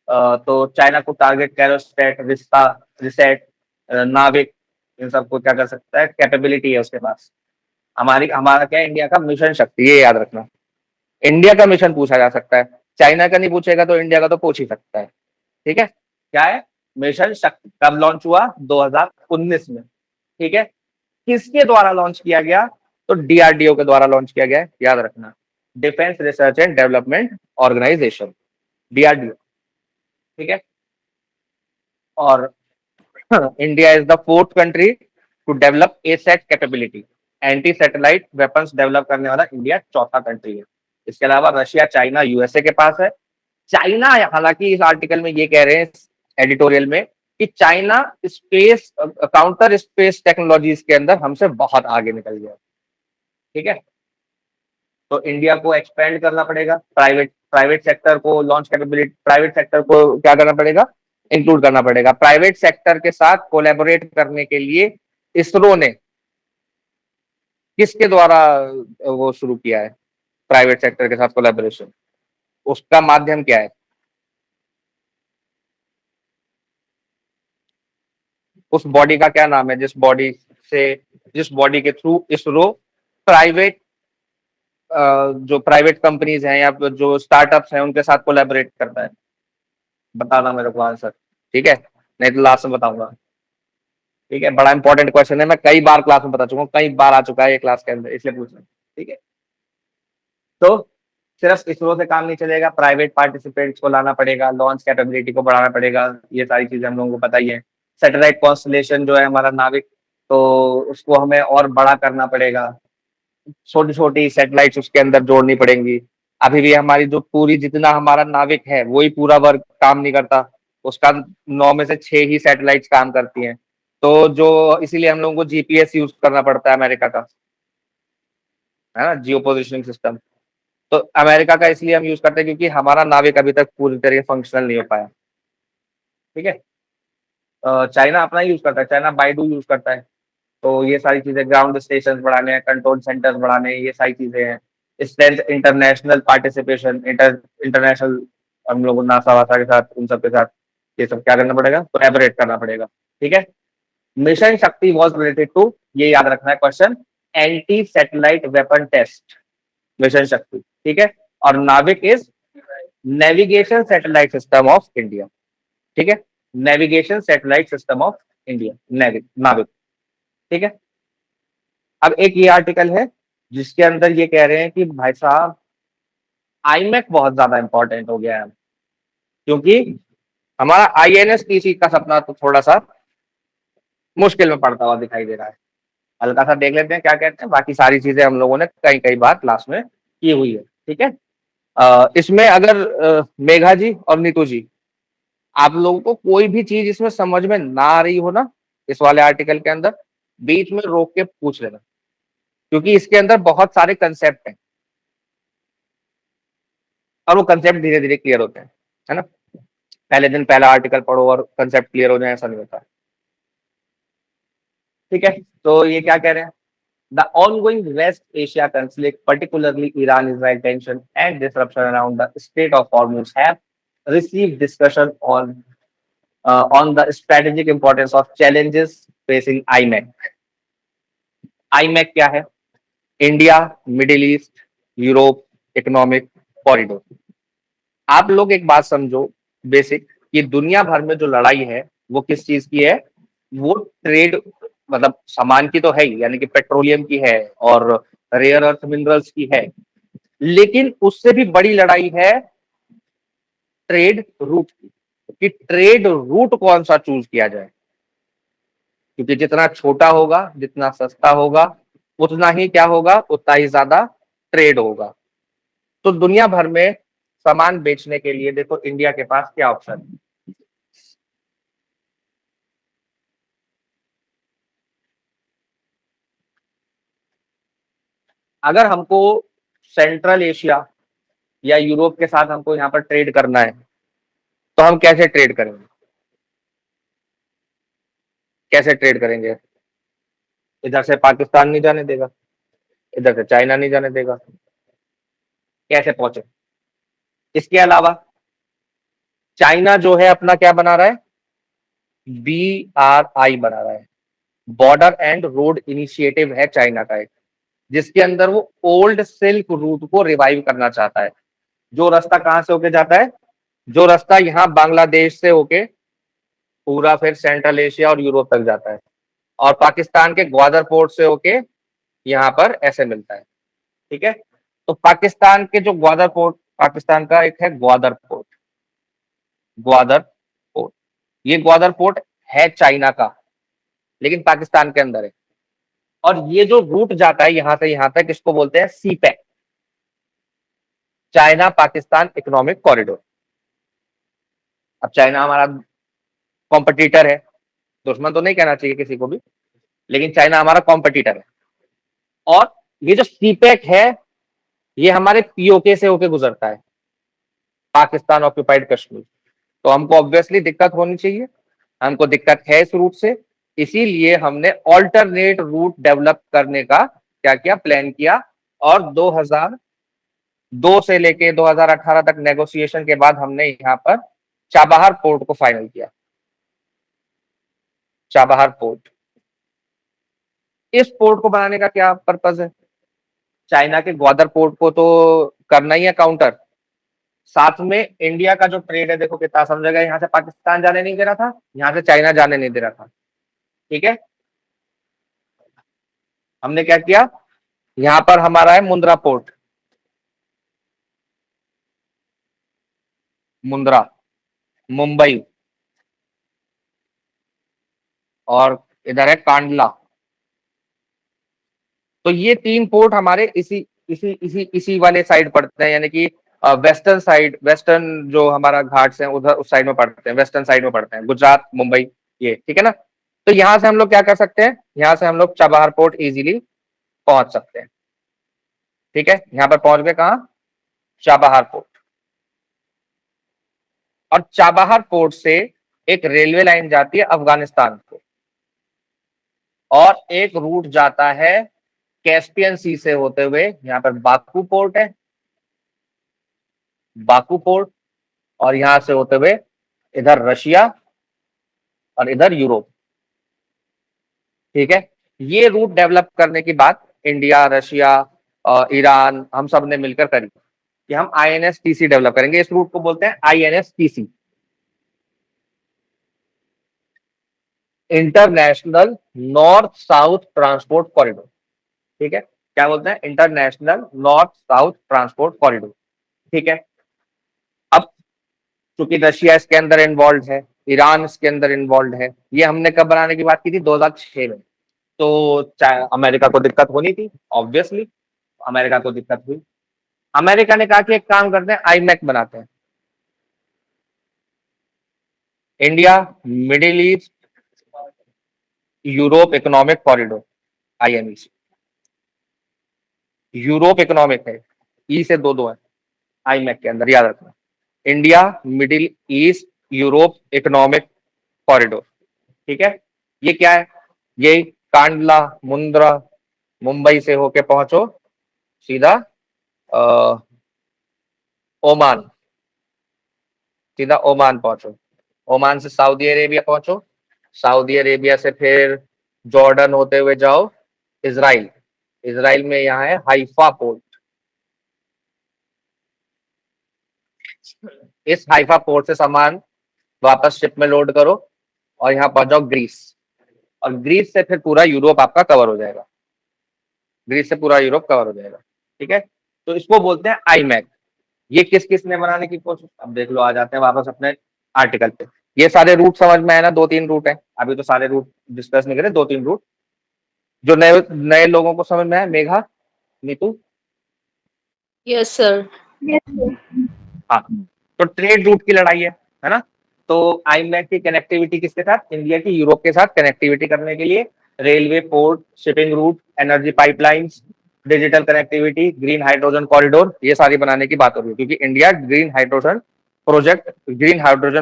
तो चाइना को टारगेट, कैरोस्टेट, रिस्ता, रिसेट, नाविक, इन सबको क्या कर सकता है? कैपेबिलिटी है उसके पास। हमारा क्या है? इंडिया का मिशन शक्ति, ये याद रखना। इंडिया का मिशन पूछा जा सकता है, चाइना का नहीं पूछेगा तो इंडिया का तो पूछ ही सकता है, ठीक है। क्या है? मिशन शक्ति। कब लॉन्च हुआ? 2019 में, ठीक है। किसके द्वारा लॉन्च किया गया? तो DRDO के द्वारा लॉन्च किया गया है, याद रखना। Defence research and development organisation, DRDO, ठीक है। और India is the fourth country to develop ASAT capability. Anti satellite weapons develop करने वाला इंडिया चौथा कंट्री है। इसके अलावा रशिया, चाइना, USA के पास है। चाइना, हालांकि इस आर्टिकल में ये कह रहे हैं एडिटोरियल में कि China space, counter space technologies के अंदर हमसे बहुत आगे निकल गया, ठीक है। तो इंडिया को एक्सपेंड करना पड़ेगा, प्राइवेट सेक्टर को लॉन्च कैपेबिलिटी, प्राइवेट सेक्टर को क्या करना पड़ेगा? इंक्लूड करना पड़ेगा। प्राइवेट सेक्टर के साथ कोलैबोरेट करने के लिए इसरो ने किसके द्वारा वो शुरू किया है? प्राइवेट सेक्टर के साथ कोलैबोरेशन, उसका माध्यम क्या है? उस बॉडी का क्या नाम है जिस बॉडी के थ्रू इसरो प्राइवेट, जो प्राइवेट कंपनीज हैं या जो स्टार्टअप्स हैं उनके साथ कोलैबोरेट करता है? बताना मेरे को आंसर, ठीक है। नहीं तो लास्ट में बताऊंगा, ठीक है। बड़ा इंपॉर्टेंट क्वेश्चन है, मैं कई बार क्लास में बता चुका हूँ, कई बार आ चुका है ये क्लास के अंदर, इसलिए पूछ रहा हूँ, ठीक है। तो सिर्फ इसरो से काम नहीं चलेगा, प्राइवेट पार्टिसिपेंट्स को लाना पड़ेगा, लॉन्च कैपेबिलिटी को बढ़ाना पड़ेगा, ये सारी चीजें हम लोगों को पता ही है। सैटेलाइट कॉन्स्टलेशन जो है हमारा नाविक, तो उसको हमें और बड़ा करना पड़ेगा, छोटी छोटी सैटेलाइट्स उसके अंदर जोड़नी पड़ेंगी। अभी भी हमारी जो पूरी, जितना हमारा नाविक है वही पूरा वर्क काम नहीं करता, उसका 9 में से 6 ही सैटेलाइट्स काम करती हैं। तो जो इसीलिए हम लोगों को GPS यूज करना पड़ता है अमेरिका का, है ना, जियो पोजिशनिंग सिस्टम। तो अमेरिका का इसलिए हम यूज करते हैं क्योंकि हमारा नाविक अभी तक पूरी तरीके फंक्शनल नहीं हो पाया, ठीक है। चाइना अपना यूज करता है, चाइना बाइडू यूज करता है। तो ये सारी चीजें, ग्राउंड स्टेशन बढ़ाने हैं, कंट्रोल सेंटर्स बढ़ाने हैं, ये सारी चीजें हैं। स्ट्रेंथ इंटरनेशनल पार्टिसिपेशन, इंटरनेशनल, हम लोग नासा वासा के साथ, उन सब के साथ ये सब क्या करना पड़ेगा? कोलैबोरेट करना पड़ेगा, ठीक है। मिशन शक्ति वॉज रिलेटेड टू, ये याद रखना है question, anti satellite weapon test. Mission Shakti, ठीक है। और NavIC is navigation satellite system of India, ठीक है। Navigation satellite system of India, NavIC NavIC, ठीक है। अब एक ये आर्टिकल है जिसके अंदर ये कह रहे हैं कि भाई साहब आईमैक बहुत ज्यादा इंपॉर्टेंट हो गया है, क्योंकि हमारा आईएनएस टीसी का सपना तो थोड़ा सा मुश्किल में पड़ता हुआ दिखाई दे रहा है। हल्का सा देख लेते हैं क्या कहते हैं, बाकी सारी चीजें हम लोगों ने कई कई बार क्लास में की हुई है, ठीक है। इसमें अगर मेघा जी और नीतू जी, आप लोगों को कोई भी चीज इसमें समझ में ना आ रही हो ना, इस वाले आर्टिकल के अंदर, बीच में रोक के पूछ लेना, क्योंकि इसके अंदर बहुत सारे कंसेप्ट हैं और वो कंसेप्ट धीरे धीरे क्लियर होते हैं, है ना। पहले दिन पहला आर्टिकल पढ़ो और कंसेप्ट क्लियर हो जाए, ऐसा नहीं होता, ठीक है। तो ये क्या कह रहे हैं, the ongoing West Asia conflict, particularly Iran-Israel tension and disruption around the Strait of Hormuz, have received discussion on the strategic importance of challenges facing IMEC. IMEC क्या है? India middle east Europe economic corridor. आप लोग एक बात समझो basic, कि दुनिया भर में जो लड़ाई है वो किस चीज की है, वो ट्रेड, मतलब सामान की तो है ही, यानी कि पेट्रोलियम की है और रेयर अर्थ मिनरल्स की है, लेकिन उससे भी बड़ी लड़ाई है ट्रेड रूट की, कि ट्रेड रूट कौन सा चूज किया जाए, क्योंकि जितना छोटा होगा, जितना सस्ता होगा, उतना ही क्या होगा, उतना ही ज्यादा ट्रेड होगा। तो दुनिया भर में सामान बेचने के लिए देखो इंडिया के पास क्या ऑप्शन है। अगर हमको सेंट्रल एशिया या यूरोप के साथ हमको यहाँ पर ट्रेड करना है, तो हम कैसे ट्रेड करेंगे, कैसे ट्रेड करेंगे? इधर से पाकिस्तान नहीं जाने देगा, इधर से चाइना नहीं जाने देगा, कैसे पहुंचे? इसके अलावा चाइना जो है अपना क्या बना रहा है, BRI बना रहा है, बॉर्डर एंड रोड इनिशिएटिव है चाइना का एक, जिसके अंदर वो ओल्ड सिल्क रूट को रिवाइव करना चाहता है। जो रास्ता कहां से होके जाता है, जो रास्ता यहाँ बांग्लादेश से होके पूरा फिर सेंट्रल एशिया और यूरोप तक जाता है, और पाकिस्तान के ग्वादर पोर्ट से होके यहाँ पर ऐसे मिलता है, ठीक है। तो पाकिस्तान के जो ग्वादर पोर्ट, पाकिस्तान का एक है ग्वादर पोर्ट, ग्वादर पोर्ट, ये ग्वादर पोर्ट है चाइना का, लेकिन पाकिस्तान के अंदर है। और ये जो रूट जाता है यहां से यहां तक, इसको बोलते हैं CPEC, China Pakistan economic corridor. अब चाइना हमारा कॉम्पिटिटर है, दुश्मन तो नहीं कहना चाहिए किसी को भी, लेकिन चाइना हमारा कॉम्पिटिटर है। और ये जो सीपैक है ये हमारे पीओके से होके गुजरता है, पाकिस्तान ऑक्यूपाइड कश्मीर। तो हमको ऑब्वियसली दिक्कत होनी चाहिए, हमको दिक्कत है इस रूट से, इसीलिए हमने ऑल्टरनेट रूट डेवलप करने का क्या किया, प्लान किया। और 2002 से लेके 2018 तक नेगोशिएशन के बाद हमने यहाँ पर चाबहार पोर्ट को फाइनल किया, चाबहार पोर्ट। इस पोर्ट को बनाने का क्या पर्पज है, चाइना के ग्वादर पोर्ट को तो करना ही है काउंटर, साथ में इंडिया का जो ट्रेड है देखो कितना समझेगा, यहाँ से पाकिस्तान जाने नहीं दे रहा था, यहाँ से चाइना जाने नहीं दे रहा था, ठीक है। हमने क्या किया, यहाँ पर हमारा है मुंद्रा पोर्ट, मुंद्रा, मुंबई, और इधर है कांडला। तो ये 3 पोर्ट हमारे इसी इसी इसी इसी वाले साइड पड़ते हैं, यानी कि वेस्टर्न साइड, वेस्टर्न जो हमारा घाट्स है उधर उस साइड में पड़ते हैं, वेस्टर्न साइड में पड़ते हैं, गुजरात मुंबई, ये ठीक है ना। तो यहाँ से हम लोग क्या कर सकते हैं, यहाँ से हम लोग चाबहार पोर्ट इजीली पहुंच सकते हैं, ठीक है। यहाँ पर पहुंच गए कहा, चाबहार पोर्ट। और चाबहार पोर्ट से एक रेलवे लाइन जाती है अफगानिस्तान को, और एक रूट जाता है कैस्पियन सी से होते हुए, यहाँ पर बाकू पोर्ट है, बाकू पोर्ट, और यहां से होते हुए इधर रशिया और इधर यूरोप, ठीक है। ये रूट डेवलप करने की बात इंडिया, रशिया ईरान, हम सब ने मिलकर करी कि हम INSTC डेवलप करेंगे। इस रूट को बोलते हैं INSTC, international north south transport corridor. ठीक है, क्या बोलते हैं? International north south transport corridor. ठीक है, अब चूंकि रशिया इसके अंदर इन्वॉल्व है, ईरान इसके अंदर इन्वॉल्व है, ये हमने कब बनाने की बात की थी? 2006 में। तो अमेरिका को दिक्कत होनी थी, ऑब्वियसली अमेरिका को दिक्कत हुई। अमेरिका ने कहा कि एक काम करते हैं, आईमैक बनाते हैं, India middle east Europe economic corridor, IMEC। Europe economic है, ई से दो है आईमैक के अंदर, याद रखना। India middle east Europe economic corridor. ठीक है, ये क्या है? ये कांडला मुंद्रा मुंबई से होके पहुंचो सीधा ओमान, सीधा ओमान पहुंचो, ओमान से सऊदी अरेबिया पहुंचो, सऊदी अरेबिया से फिर जॉर्डन होते हुए जाओ इजराइल, इजराइल में यहाँ है हाइफा पोर्ट, इस हाइफा पोर्ट से सामान वापस शिप में लोड करो और यहाँ पहुंचाओ ग्रीस, और ग्रीस से फिर पूरा यूरोप आपका कवर हो जाएगा, ग्रीस से पूरा यूरोप कवर हो जाएगा। ठीक है, तो इसको बोलते हैं आईमैक। ये किस किस ने बनाने की कोशिश? अब देख लो, आ जाते हैं वापस अपने आर्टिकल पे। ये सारे रूट समझ में आए ना? 2-3 रूट है, अभी तो सारे रूट डिस्कस नहीं करे, 2-3 रूट जो नए नए लोगों को समझ में आए। Megha, Neetu? Yes sir. Yes, sir. हाँ, तो ट्रेड रूट की लड़ाई है ना? तो आईमैक की कनेक्टिविटी किसके साथ? इंडिया की यूरोप के साथ कनेक्टिविटी करने के लिए railway, port, shipping root, energy pipelines, digital connectivity, green hydrogen corridor, ये सारी बनाने की बात हो रही है, क्योंकि इंडिया ग्रीन हाइड्रोजन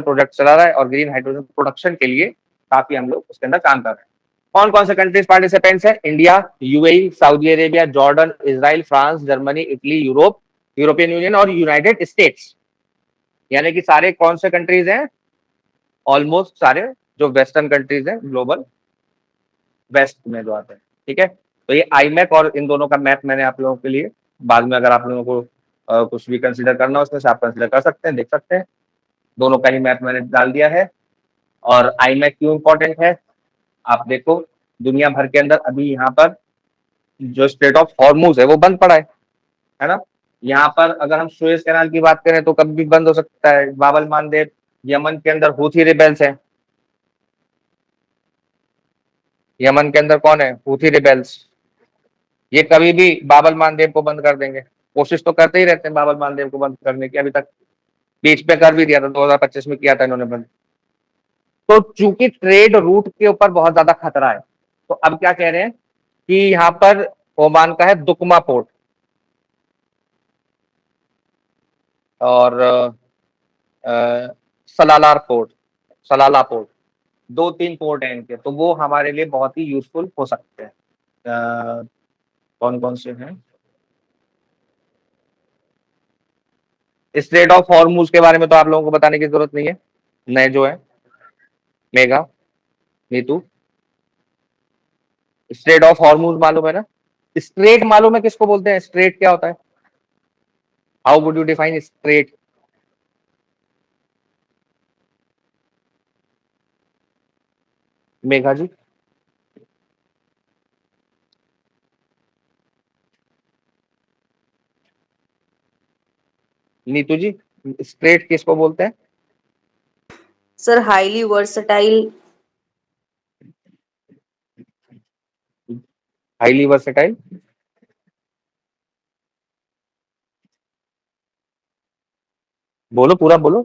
प्रोजेक्ट चला रहा है और ग्रीन हाइड्रोजन प्रोडक्शन के लिए काफी हम लोग उसके अंदर काम कर रहे हैं। कौन कौन से कंट्रीज पार्टिसिपेंट्स है? India, UAE, Saudi Arabia, Jordan, Israel, France, Germany, Italy, Europe, European union और यूनाइटेड स्टेट्स। यानी कि सारे कौन से कंट्रीज हैं? ऑलमोस्ट सारे जो वेस्टर्न कंट्रीज हैं, ग्लोबल वेस्ट में जो आते हैं। ठीक है, तो ये आईमैक और इन दोनों का मैप मैंने आप लोगों के लिए, बाद में अगर आप लोगों को कुछ भी कंसीडर करना हो उसमें से आप कंसीडर कर सकते हैं, देख सकते हैं। दोनों का ही मैप मैंने डाल दिया है। और आईमैक क्यों इंपॉर्टेंट है? आप देखो, दुनिया भर के अंदर अभी यहाँ पर जो स्ट्रेट ऑफ हॉर्मूज है वो बंद पड़ा है ना? यहाँ पर अगर हम सुएज कैनाल की बात करें तो कभी भी बंद हो सकता है। बाबल मानदेव, यमन के अंदर हूथी रिबेल्स हैं, यमन के अंदर कौन है? Houthi rebels. ये कभी भी बाबल मानदेव को बंद कर देंगे, कोशिश तो करते ही रहते हैं बाबल मानदेव को बंद करने की, अभी तक बीच पे कर भी दिया था, 2025 में किया था इन्होंने बंद। तो चूंकि ट्रेड रूट के ऊपर बहुत ज्यादा खतरा है, तो अब क्या कह रहे हैं कि यहाँ पर ओमान का है दुकमा पोर्ट और सलाला पोर्ट, 2-3 पोर्ट हैं इनके, तो वो हमारे लिए बहुत ही यूजफुल हो सकते हैं। कौन कौन से हैं? स्ट्रेट ऑफ हॉर्मूज के बारे में तो आप लोगों को बताने की जरूरत नहीं है, नए जो है। Mega, Neetu, straight of Hormuz मालूम है ना? स्ट्रेट मालूम है किसको बोलते हैं? स्ट्रेट क्या होता है? How would you define strait? Megha ji? Neetu ji, strait किसको बोलते हैं? Sir highly versatile. Highly versatile, बोलो, पूरा बोलो,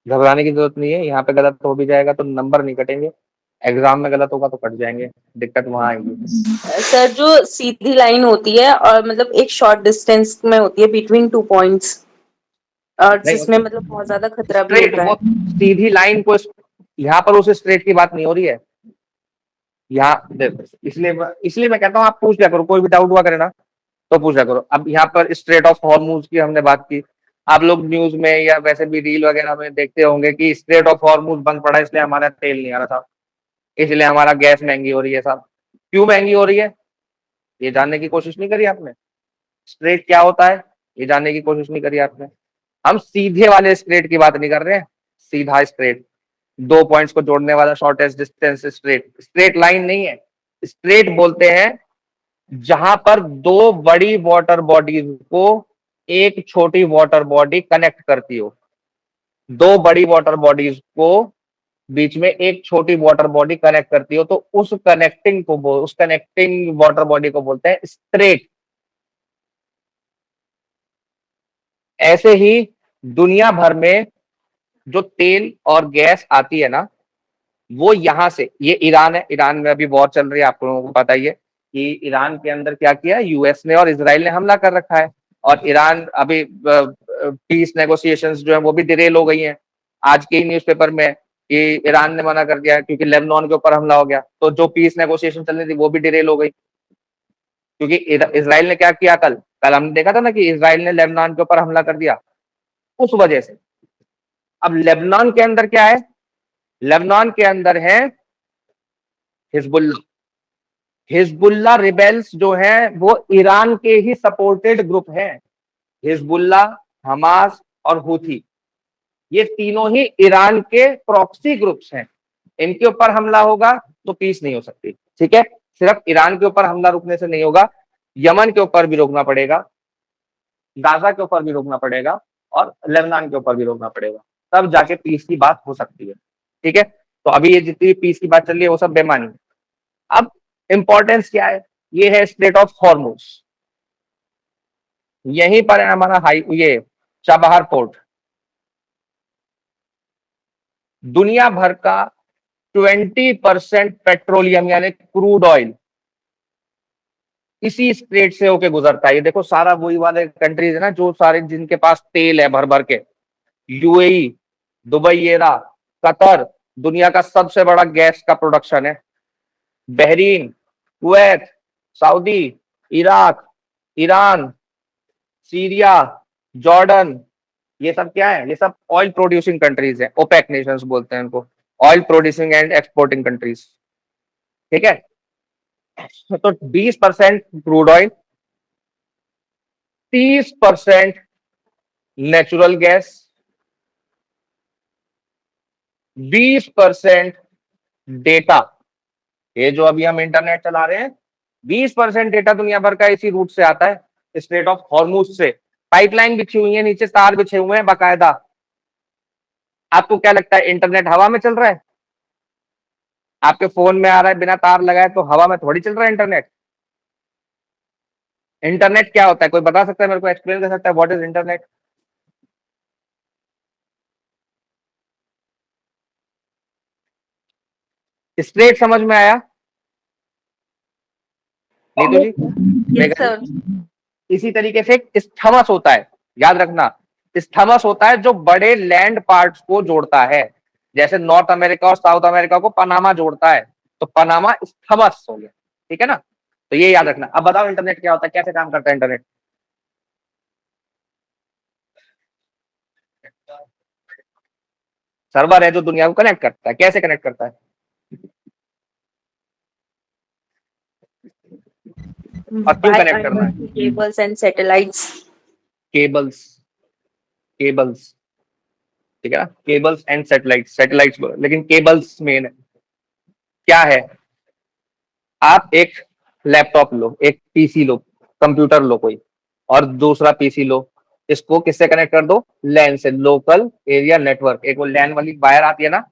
घबराने की जरूरत नहीं है। यहाँ पे गलत हो भी जाएगा तो नंबर नहीं कटेंगे, एग्जाम में गलत होगा तो कट जाएंगे, दिक्कत वहां आएगी। सर जो सीधी लाइन होती है और मतलब एक शॉर्ट डिस्टेंस में होती है बिटवीन 2 पॉइंट्स, और जिसमें मतलब बहुत ज्यादा खतरा भी स्ट्रेट, होता वो है। सीधी लाइन को, यहाँ पर उस स्ट्रेट की बात नहीं हो रही है। यहाँ इसलिए मैं कहता हूँ आप पूछ लिया करो, कोई भी डाउट हुआ करे ना तो पूछा करो। अब यहाँ पर स्ट्रेट ऑफ हॉर्मूज की हमने बात की, आप लोग न्यूज में या वैसे भी रील वगैरह में देखते होंगे कि स्ट्रेट ऑफ हॉर्मूज बंद पड़ा, इसलिए हमारा तेल नहीं आ रहा था, इसलिए हमारा गैस महंगी हो रही है। साहब क्यों महंगी हो रही है? ये जानने की कोशिश नहीं करी आपने? स्ट्रेट क्या होता है ये जानने की कोशिश नहीं करी आपने? हम सीधे वाले स्ट्रेट की बात नहीं कर रहे हैं, सीधा स्ट्रेट, 2 पॉइंट्स को जोड़ने वाला shortest distance straight, straight line नहीं है। स्ट्रेट बोलते हैं जहां पर 2 बड़ी वाटर बॉडीज को एक छोटी वाटर बॉडी कनेक्ट करती हो, 2 बड़ी वाटर बॉडीज को बीच में एक छोटी वाटर बॉडी कनेक्ट करती हो, तो उस कनेक्टिंग वाटर बॉडी को बोलते हैं स्ट्रेट। ऐसे ही दुनिया भर में जो तेल और गैस आती है ना, वो यहां से, ये ईरान है, ईरान में अभी वॉर चल रही है, आप लोगों को पता ही है कि ईरान के अंदर क्या किया, यूएस ने और इजराइल ने हमला कर रखा है, और ईरान अभी पीस नेगोशिएशंस जो है वो भी डिरेल हो गई हैं। आज के ही न्यूज़पेपर में कि ईरान ने मना कर दिया क्योंकि लेबनान के ऊपर हमला हो गया, तो जो पीस नेगोशिएशन चल रही थी वो भी डिरेल हो गई, क्योंकि इजराइल ने क्या किया, कल कल हमने देखा था ना कि इजराइल ने लेबनान के ऊपर हमला कर दिया, उस वजह से। अब लेबनान के अंदर क्या है, लेबनान के अंदर है हिजबुल्ला। हिजबुल्ला रिबेल्स जो है वो ईरान के ही सपोर्टेड ग्रुप हैं। हिजबुल्ला, हमास और हूथी, ये तीनों ही ईरान के प्रॉक्सी ग्रुप्स हैं। इनके ऊपर हमला होगा तो पीस नहीं हो सकती, ठीक है। सिर्फ ईरान के ऊपर हमला रुकने से नहीं होगा, यमन के ऊपर भी रोकना पड़ेगा, गाजा के ऊपर भी रोकना पड़ेगा, और लेबनान के ऊपर भी रोकना पड़ेगा, तब जाके पीस की बात हो सकती है, ठीक है। तो अभी ये जितनी पीस की बात चल रही है वो सब बेमानी है। अब इंपॉर्टेंस क्या है, ये है स्ट्रेट ऑफ हॉर्मुज, यहीं पर है हमारा ये चाबहार पोर्ट। दुनिया भर का 20% पेट्रोलियम यानी क्रूड ऑयल इसी स्ट्रेट से होके गुजरता है। ये देखो सारा वही वाले कंट्रीज है ना, जो सारे जिनके पास तेल है भर भर के, यूएई, दुबई, ये रहा कतर, दुनिया का सबसे बड़ा गैस का प्रोडक्शन है, Bahrain, Kuwait, Saudi, Iraq, Iran, Syria, Jordan, ये सब क्या है, ये सब ऑयल प्रोड्यूसिंग कंट्रीज है, ओपेक नेशंस बोलते हैं इनको, oil producing and exporting countries, ठीक है। तो 20% crude oil, 30% natural gas, 20% data, ये जो अभी हम इंटरनेट चला रहे हैं, 20% डेटा दुनिया भर का इसी रूट से आता है, स्ट्रेट ऑफ हॉर्मुज से। पाइपलाइन बिछी हुई है, नीचे तार बिछे हुए हैं बाकायदा। आपको क्या लगता है इंटरनेट हवा में चल रहा है? आपके फोन में आ रहा है बिना तार लगाए, तो हवा में थोड़ी चल रहा है इंटरनेट। इंटरनेट क्या होता है, कोई बता सकता है मेरे को, एक्सप्लेन कर सकता है व्हाट इज इंटरनेट? स्ट्रेट समझ में आया नीतू जी? Yes sir. इसी तरीके से एक स्थमस होता है, याद रखना, स्थमस होता है जो बड़े लैंड पार्ट्स को जोड़ता है, जैसे नॉर्थ अमेरिका और साउथ अमेरिका को पनामा जोड़ता है, तो पनामा स्थमस हो गया, ठीक है ना। तो ये याद रखना। अब बताओ इंटरनेट क्या होता है, कैसे काम करता है इंटरनेट? सर्वर है जो दुनिया को कनेक्ट करता है, कैसे कनेक्ट करता है? और क्यों कनेक्ट करना है? Cables and satellites. Cables, cables, ठीक है ना, केबल्स एंड सैटेलाइट्स, सैटेलाइट्स लेकिन केबल्स मेन है। क्या है, आप एक लैपटॉप लो, एक पीसी लो, कंप्यूटर लो कोई, और दूसरा पीसी लो, इसको किससे कनेक्ट कर दो? लैन से, लोकल एरिया नेटवर्क, एक वो लैन वाली वायर आती है ना,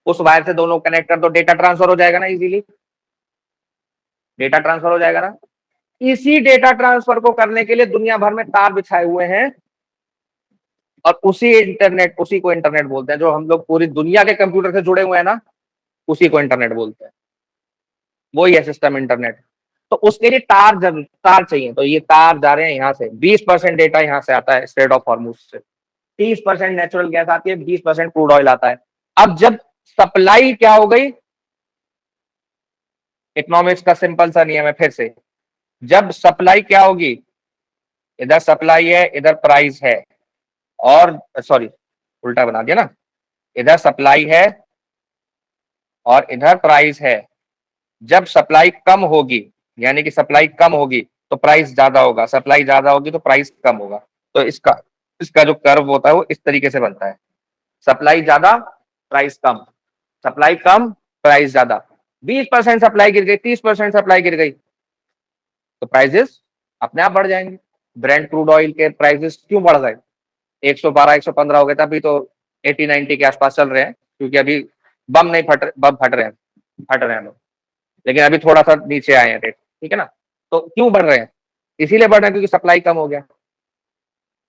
उस वायर से दोनों कनेक्ट कर दो, डेटा ट्रांसफर हो जाएगा ना इजीली, डेटा ट्रांसफर हो जाएगा ना। इसी डेटा ट्रांसफर को करने के लिए दुनिया भर में तार बिछाए हुए हैं, और उसी को इंटरनेट बोलते हैं। जो हम लोग पूरी दुनिया के कंप्यूटर से जुड़े हुए हैं ना, उसी को इंटरनेट बोलते हैं, वही है सिस्टम इंटरनेट। तो उसके लिए तार चाहिए, तो ये तार जा रहे हैं यहाँ से, 20% डेटा यहाँ से आता है स्ट्रेट ऑफ हॉर्मुज से, 30% नेचुरल गैस आती है, 20% क्रूड ऑयल आता है। अब जब सप्लाई क्या हो गई, इकोनॉमिक्स का सिंपल सा नियम है फिर से, जब सप्लाई क्या होगी, इधर सप्लाई है, इधर प्राइस है, और सॉरी उल्टा बना दिया ना, इधर सप्लाई है और इधर प्राइस है। जब सप्लाई कम होगी यानी कि सप्लाई कम होगी तो प्राइस ज्यादा होगा, सप्लाई ज्यादा होगी तो प्राइस कम होगा। तो इसका जो कर्व होता है वो इस तरीके से बनता है, सप्लाई ज्यादा प्राइस कम, सप्लाई कम प्राइस ज्यादा। 20% सप्लाई गिर गई, 30% सप्लाई गिर गई तो प्राइसेस अपने आप बढ़ जाएंगे। ब्रेंट क्रूड ऑयल के प्राइसेस क्यों बढ़ गए, 112 115 हो गए, तभी तो 80 90 के आसपास चल रहे हैं, क्योंकि अभी बम नहीं बम फट रहे हैं लोग, लेकिन अभी थोड़ा सा नीचे आए हैं रेट, ठीक है ना। तो क्यों बढ़ रहे हैं, इसीलिए बढ़ रहे हैं क्योंकि सप्लाई कम हो गया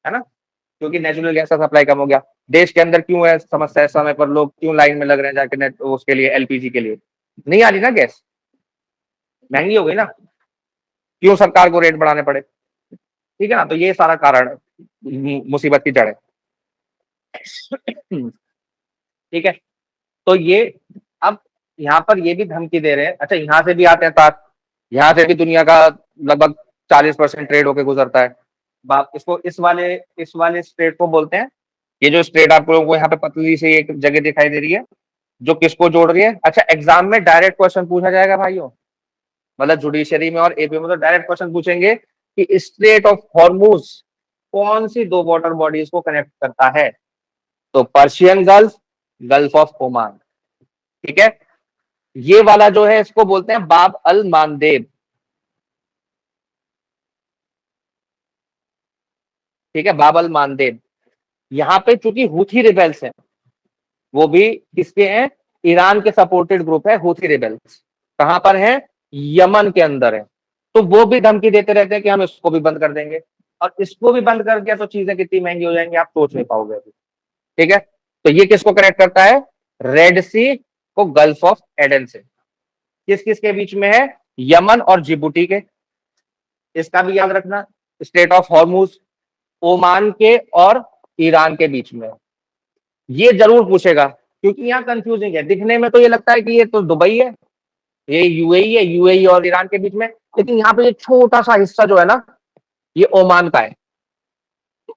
है ना, क्योंकि नेचुरल गैस का सप्लाई कम हो गया। देश के अंदर क्यों है समस्या, इस समय पर लोग क्यों लाइन में लग रहे हैं जाके नेट उसके लिए, एलपीजी के लिए, नहीं आ रही ना गैस, महंगी हो गई ना, क्यों सरकार को रेट बढ़ाने पड़े, ठीक है ना। तो ये सारा कारण मुसीबत की जड़ है, ठीक है। तो ये अब यहाँ पर ये भी धमकी दे रहे हैं, अच्छा यहाँ से भी आते हैं तार, यहाँ से भी दुनिया का लगभग 40% ट्रेड होके गुजरता है। बाप इसको इस वाले स्ट्रेट को बोलते हैं, ये जो स्ट्रेट आप लोगों को यहाँ पे पतली सी एक जगह दिखाई दे रही है जो किसको जोड़ रही है। अच्छा एग्जाम में डायरेक्ट क्वेश्चन पूछा जाएगा भाइयों, मतलब जुडिशरी में और एपी में तो डायरेक्ट क्वेश्चन पूछेंगे कि स्ट्रेट ऑफ हॉर्मुज कौन सी दो वाटर बॉडीज को कनेक्ट करता है, तो Persian gulf, gulf of Oman, ठीक है। ये वाला जो है इसको बोलते हैं बाब अल मानदेब, ठीक है, बाब अल मानदेब। यहाँ पे चूंकि हूथी रिबेल्स हैं, वो भी किसके हैं, ईरान के सपोर्टेड ग्रुप है हूथी रिबेल्स, कहां पर है, यमन के अंदर है। तो वो भी धमकी देते रहते हैं कि हम इसको भी बंद कर देंगे, और इसको भी बंद कर दिया तो चीजें कितनी महंगी हो जाएंगी आप सोच नहीं पाओगे अभी, ठीक है। तो ये किसको कनेक्ट करता है, रेड सी को गल्फ ऑफ एडन से, किस किस के बीच में है, यमन और जिबूटी के, इसका भी याद रखना, स्टेट ऑफ हॉर्मुज ओमान के और ईरान के बीच में, ये जरूर पूछेगा क्योंकि यहाँ कंफ्यूजिंग है, दिखने में तो ये लगता है कि ये तो दुबई है, ये यूएई है, यूएई और ईरान के बीच में, लेकिन यहाँ पे ये छोटा सा हिस्सा जो है ना ये ओमान का है,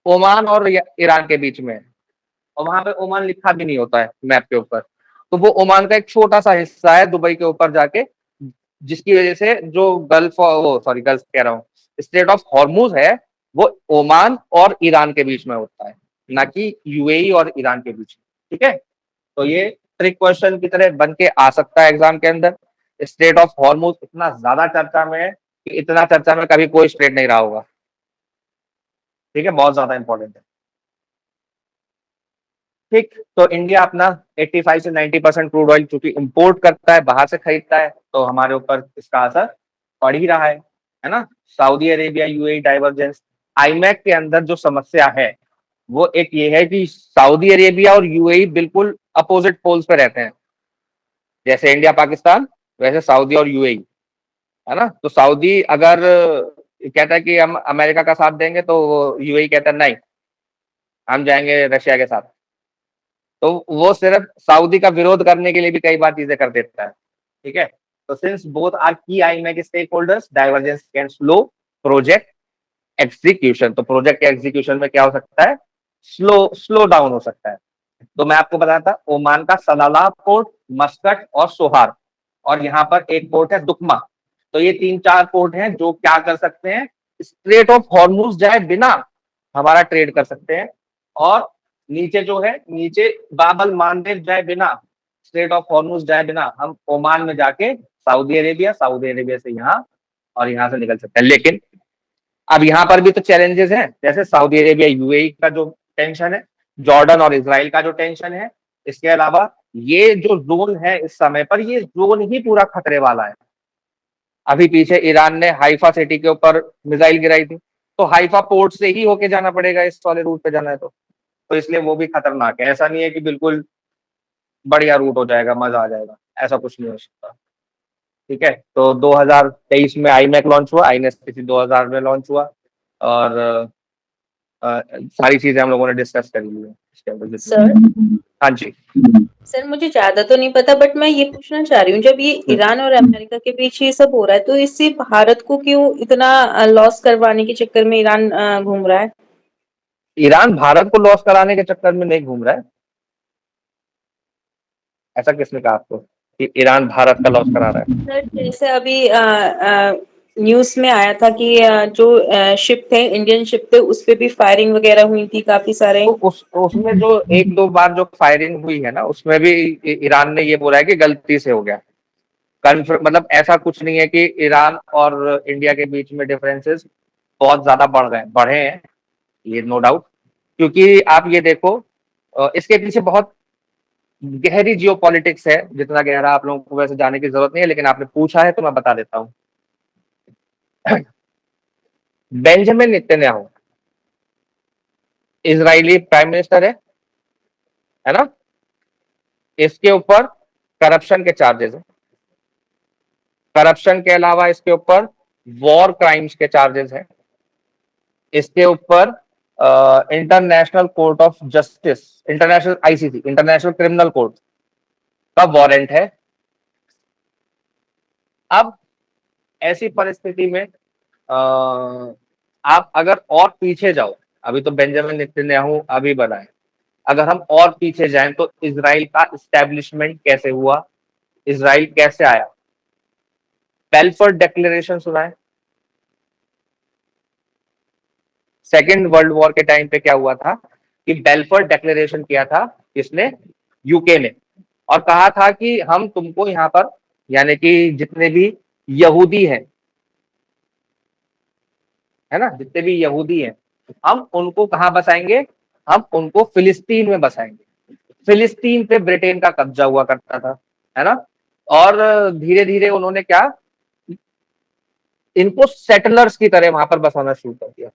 ओमान और ईरान के बीच में है, और वहां पे ओमान लिखा भी नहीं होता है मैप के ऊपर, तो वो ओमान का एक छोटा सा हिस्सा है दुबई के ऊपर जाके, जिसकी वजह से जो गल्फ, वो सॉरी गल्फ कह रहा हूँ, स्टेट ऑफ हॉर्मुज है वो ओमान और ईरान के बीच में होता है, ना कि यूएई और ईरान के बीच में, ठीक है। तो ये ट्रिक क्वेश्चन की तरह बन के आ सकता है एग्जाम के अंदर। स्टेट ऑफ हॉर्मुज इतना ज्यादा चर्चा में है कि इतना चर्चा में कभी कोई स्टेट नहीं रहा होगा, ठीक है, बहुत ज्यादा इंपॉर्टेंट है, ठीक। तो इंडिया अपना 85 से 90% क्रूड ऑयल चूंकि इंपोर्ट करता है, बाहर से खरीदता है, तो हमारे ऊपर इसका असर पड़ ही रहा है ना। Saudi Arabia UAE divergence, iMac के अंदर जो समस्या है वो एक ये है कि सऊदी अरेबिया और यूएई बिल्कुल अपोजिट पोल्स पे रहते हैं, जैसे इंडिया पाकिस्तान वैसे सऊदी और यूएई, है ना। तो सऊदी अगर कहता है कि हम अमेरिका का साथ देंगे तो यूएई कहता है नहीं हम जाएंगे रशिया के साथ, तो वो सिर्फ सऊदी का विरोध करने के लिए भी कई बार चीजें कर देता है, ठीक है। तो since both are key IMEC stakeholders, divergence can slow project execution, तो प्रोजेक्ट के एग्जीक्यूशन में क्या हो सकता है, स्लो डाउन हो सकता है। तो मैं आपको बताया था ओमान का सलाला पोर्ट, मस्कट और सोहार, और यहाँ पर एक पोर्ट है दुकमा, तो ये 3 4 पोर्ट हैं जो क्या कर सकते हैं, स्ट्रेट ऑफ हॉर्मुज जाए बिना हमारा ट्रेड कर सकते हैं, और नीचे जो है नीचे बाबल मानदेव जाए बिना, स्ट्रेट ऑफ हॉर्मुज जाए बिना हम ओमान में जाके सऊदी अरेबिया से यहाँ और यहाँ से निकल सकते हैं। लेकिन अब यहाँ पर भी तो चैलेंजेस हैं, जैसे सऊदी अरेबिया यूएई का जो टेंशन है, जॉर्डन और इसराइल का जो टेंशन है, इसके अलावा ये जो जोन है इस समय पर ये जोन ही पूरा खतरे वाला है। अभी पीछे ईरान ने हाइफा सिटी के ऊपर मिसाइल गिराई थी, तो हाइफा पोर्ट से ही होके जाना पड़ेगा, इस वाले रूट पे जाना है तो इसलिए वो भी खतरनाक है, ऐसा नहीं है कि बिल्कुल बढ़िया रूट हो जाएगा मजा आ जाएगा, ऐसा कुछ नहीं हो सकता, ठीक है। तो 2023 में आईमैक लॉन्च हुआ, आईनेसटीसी 2000 में लॉन्च हुआ, और सारी चीजें हम लोगों ने डिस्कस कर ली है इसके अंदर। सर हाँ जी सर मुझे ज्यादा तो नहीं पता, बट मैं ये पूछना चाह रही हूँ, जब ये ईरान और अमेरिका के बीच ये सब हो रहा है तो इससे भारत को क्यों इतना लॉस करवाने के चक्कर में ईरान घूम रहा है? ईरान भारत को लॉस कराने के चक्कर में नहीं घूम रहा है, ऐसा किसने कहा आपको कि ईरान भारत का लॉस करा रहा है? सर जैसे अभी न्यूज में आया था कि जो शिप थे, इंडियन शिप थे, उस पे भी फायरिंग वगैरह हुई थी काफी सारे। तो उसमें जो एक दो बार जो फायरिंग हुई है ना, उसमें भी ईरान ने ये बोला है कि गलती से हो गया। मतलब ऐसा कुछ नहीं है कि ईरान और इंडिया के बीच में डिफरेंसेस बहुत ज्यादा बढ़े हैं, ये नो डाउट। क्योंकि आप ये देखो, इसके पीछे बहुत गहरी जियो पॉलिटिक्स है, जितना गहरा आप लोगों को वैसे जाने की जरूरत नहीं है, लेकिन आपने पूछा है तो मैं बता देता हूँ। Benjamin Netanyahu Israeli prime minister है ना। इसके ऊपर करप्शन के चार्जेस है। करप्शन के अलावा इसके ऊपर वॉर क्राइम्स के चार्जेस हैं। इसके ऊपर international court of justice, international ICC, international criminal court का वारंट है। अब ऐसी परिस्थिति में आप अगर और पीछे जाओ, अभी तो बेंजामिन नेतन्याहू अभी बना है, अगर हम और पीछे जाएं तो इजराइल का इस्टेब्लिशमेंट कैसे हुआ, इजराइल कैसे आया। बेल्फोर डिक्लेरेशन सुना है? सेकेंड वर्ल्ड वॉर के टाइम पे क्या हुआ था कि बेल्फोर डिक्लेरेशन किया था इसने, यूके ने, और कहा था कि हम तुमको यहाँ पर, यानी कि जितने भी यहूदी हैं, है ना, जितने भी यहूदी हैं, हम उनको कहाँ बसाएंगे, हम उनको फिलिस्तीन में बसाएंगे। फिलिस्तीन पे ब्रिटेन का कब्जा हुआ करता था, है ना। और धीरे धीरे उन्होंने क्या, इनको सेटलर्स की तरह वहां पर बसाना शुरू कर दिया।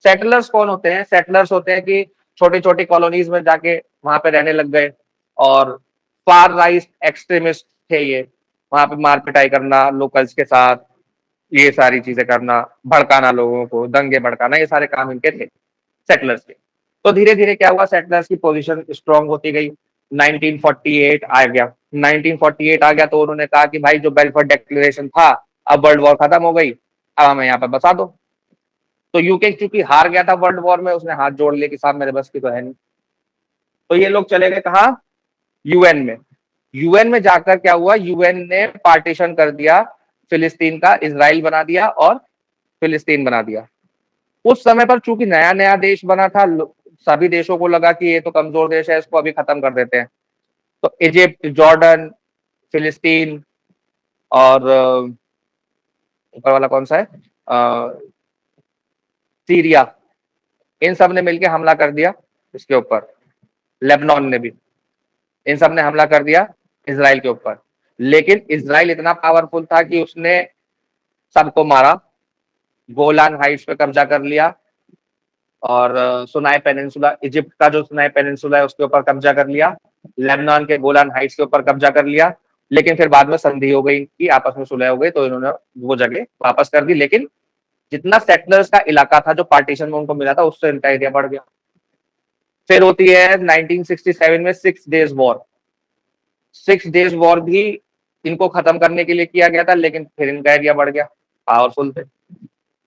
सेटलर्स कौन होते हैं? सेटलर्स होते हैं कि छोटी छोटी कॉलोनीज में जाके वहां पे रहने लग गए, और फार राइट एक्सट्रीमिस्ट थे ये, वहां पे मार पिटाई करना लोकल्स के साथ, ये सारी चीजें करना, भड़काना लोगों को, दंगे भड़काना, ये सारे काम इनके थे, सेटलर्स के। तो धीरे धीरे क्या हुआ, सेटलर्स की पोजीशन स्ट्रांग होती गई। 1948 आ गया। 1948 आ गया तो उन्होंने कहा कि भाई जो बेल्फोर डिक्लेरेशन था, अब वर्ल्ड वॉर खत्म हो गई, अब हमें यहाँ पर बसा दो। तो यूके चूंकि हार गया था वर्ल्ड वॉर में, उसने हाथ जोड़ लिया कि साहब मेरे बस की तो है नहीं। तो ये लोग चले गए कहा, यूएन में। यूएन में जाकर क्या हुआ, यूएन ने पार्टीशन कर दिया फिलिस्तीन का, इजराइल बना दिया और फिलिस्तीन बना दिया। उस समय पर चूंकि नया नया देश बना था, सभी देशों को लगा कि ये तो कमजोर देश है, इसको अभी खत्म कर देते हैं। तो इजिप्ट, जॉर्डन, फिलिस्तीन और ऊपर वाला कौन सा है, सीरिया, इन सब ने मिलकर हमला कर दिया इसके ऊपर। लेबनान ने भी, इन सब ने हमला कर दिया इजराइल के ऊपर। लेकिन इजराइल इतना पावरफुल था कि उसने सबको मारा, गोलान हाइट्स पे कब्जा कर लिया, और सुनाई पेनिनसुला, इजिप्ट का जो सुनाई पेनिनसुला है उसके ऊपर कब्जा कर लिया, लेबनान के गोलान हाइट्स के ऊपर कब्जा कर लिया। लेकिन फिर बाद में संधि हो गई कि आपस में सुलह हो गई, तो इन्होंने वो जगह वापस कर दी। लेकिन जितना सेटलर्स का इलाका था जो पार्टीशन में उनको मिला था, उससे इनका एरिया बढ़ गया। फिर होती है 1967 में 6 डेज वॉर। 6 डेज वॉर भी इनको खत्म करने के लिए किया गया था, लेकिन फिर इनका एरिया बढ़ गया, पावरफुल थे।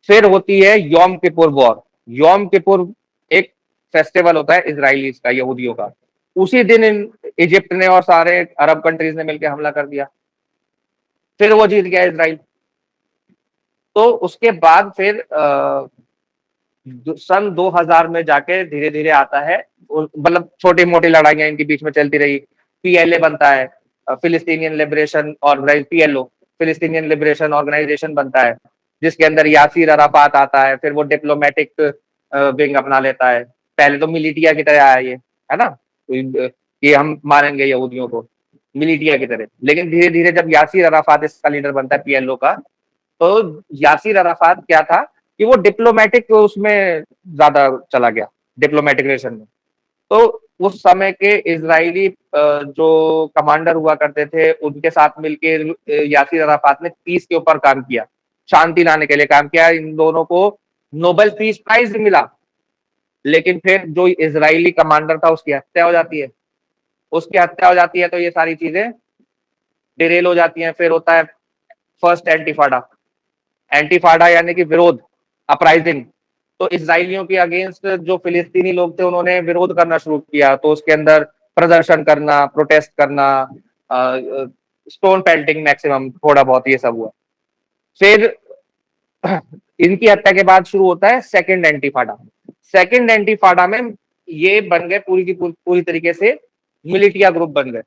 फिर होती है योम किपुर वॉर। योम किपुर एक फेस्टिवल होता है इजराइलीज का, यहूदियों का। उसी दिन इजिप्ट ने और सारे अरब कंट्रीज ने मिलकर हमला कर दिया, फिर वो जीत गया इजराइल। तो उसके बाद फिर सन 2000 में जाके धीरे धीरे आता है, मतलब छोटी मोटी लड़ाइयां इनके बीच में चलती रही। पीएलए बनता है, Palestinian liberation organise, PLO, Palestinian liberation organisation बनता है, जिसके अंदर यासीर अराफात आता है। फिर वो डिप्लोमेटिक विंग अपना लेता है। पहले तो मिलिटिया की तरह आया ये, है ना, कि हम मारेंगे यहूदियों को, मिलिटिया की तरह। लेकिन धीरे धीरे जब यासीर अराफात इसका लीडर बनता है पीएलओ का, तो यासीर अराफात क्या था कि वो डिप्लोमेटिक उसमें ज्यादा चला गया, डिप्लोमेटिक रिलेशन में। तो उस समय के इजरायली जो कमांडर हुआ करते थे, उनके साथ मिलकर यासीर अराफात ने पीस के ऊपर काम किया, शांति लाने के लिए काम किया। इन दोनों को नोबेल पीस प्राइज भी मिला। लेकिन फिर जो इजरायली कमांडर था उसकी हत्या हो जाती है। उसकी हत्या हो जाती है तो ये सारी चीजें डिरेल हो जाती हैं। फिर होता है फर्स्ट एंटीफाडा। एंटीफाडा यानी कि विरोध, अपराइजिंग। तो इजरायलियों के अगेंस्ट जो फिलिस्तीनी लोग थे उन्होंने विरोध करना शुरू किया, तो उसके अंदर प्रदर्शन करना, प्रोटेस्ट करना, स्टोन पेल्टिंग मैक्सिमम, थोड़ा बहुत ये सब हुआ। फिर इनकी हत्या के बाद शुरू होता है सेकंड एंटीफाडा। सेकंड एंटीफाडा में ये बन गए पूरी की पूरी तरीके से मिलिटिया ग्रुप बन गए,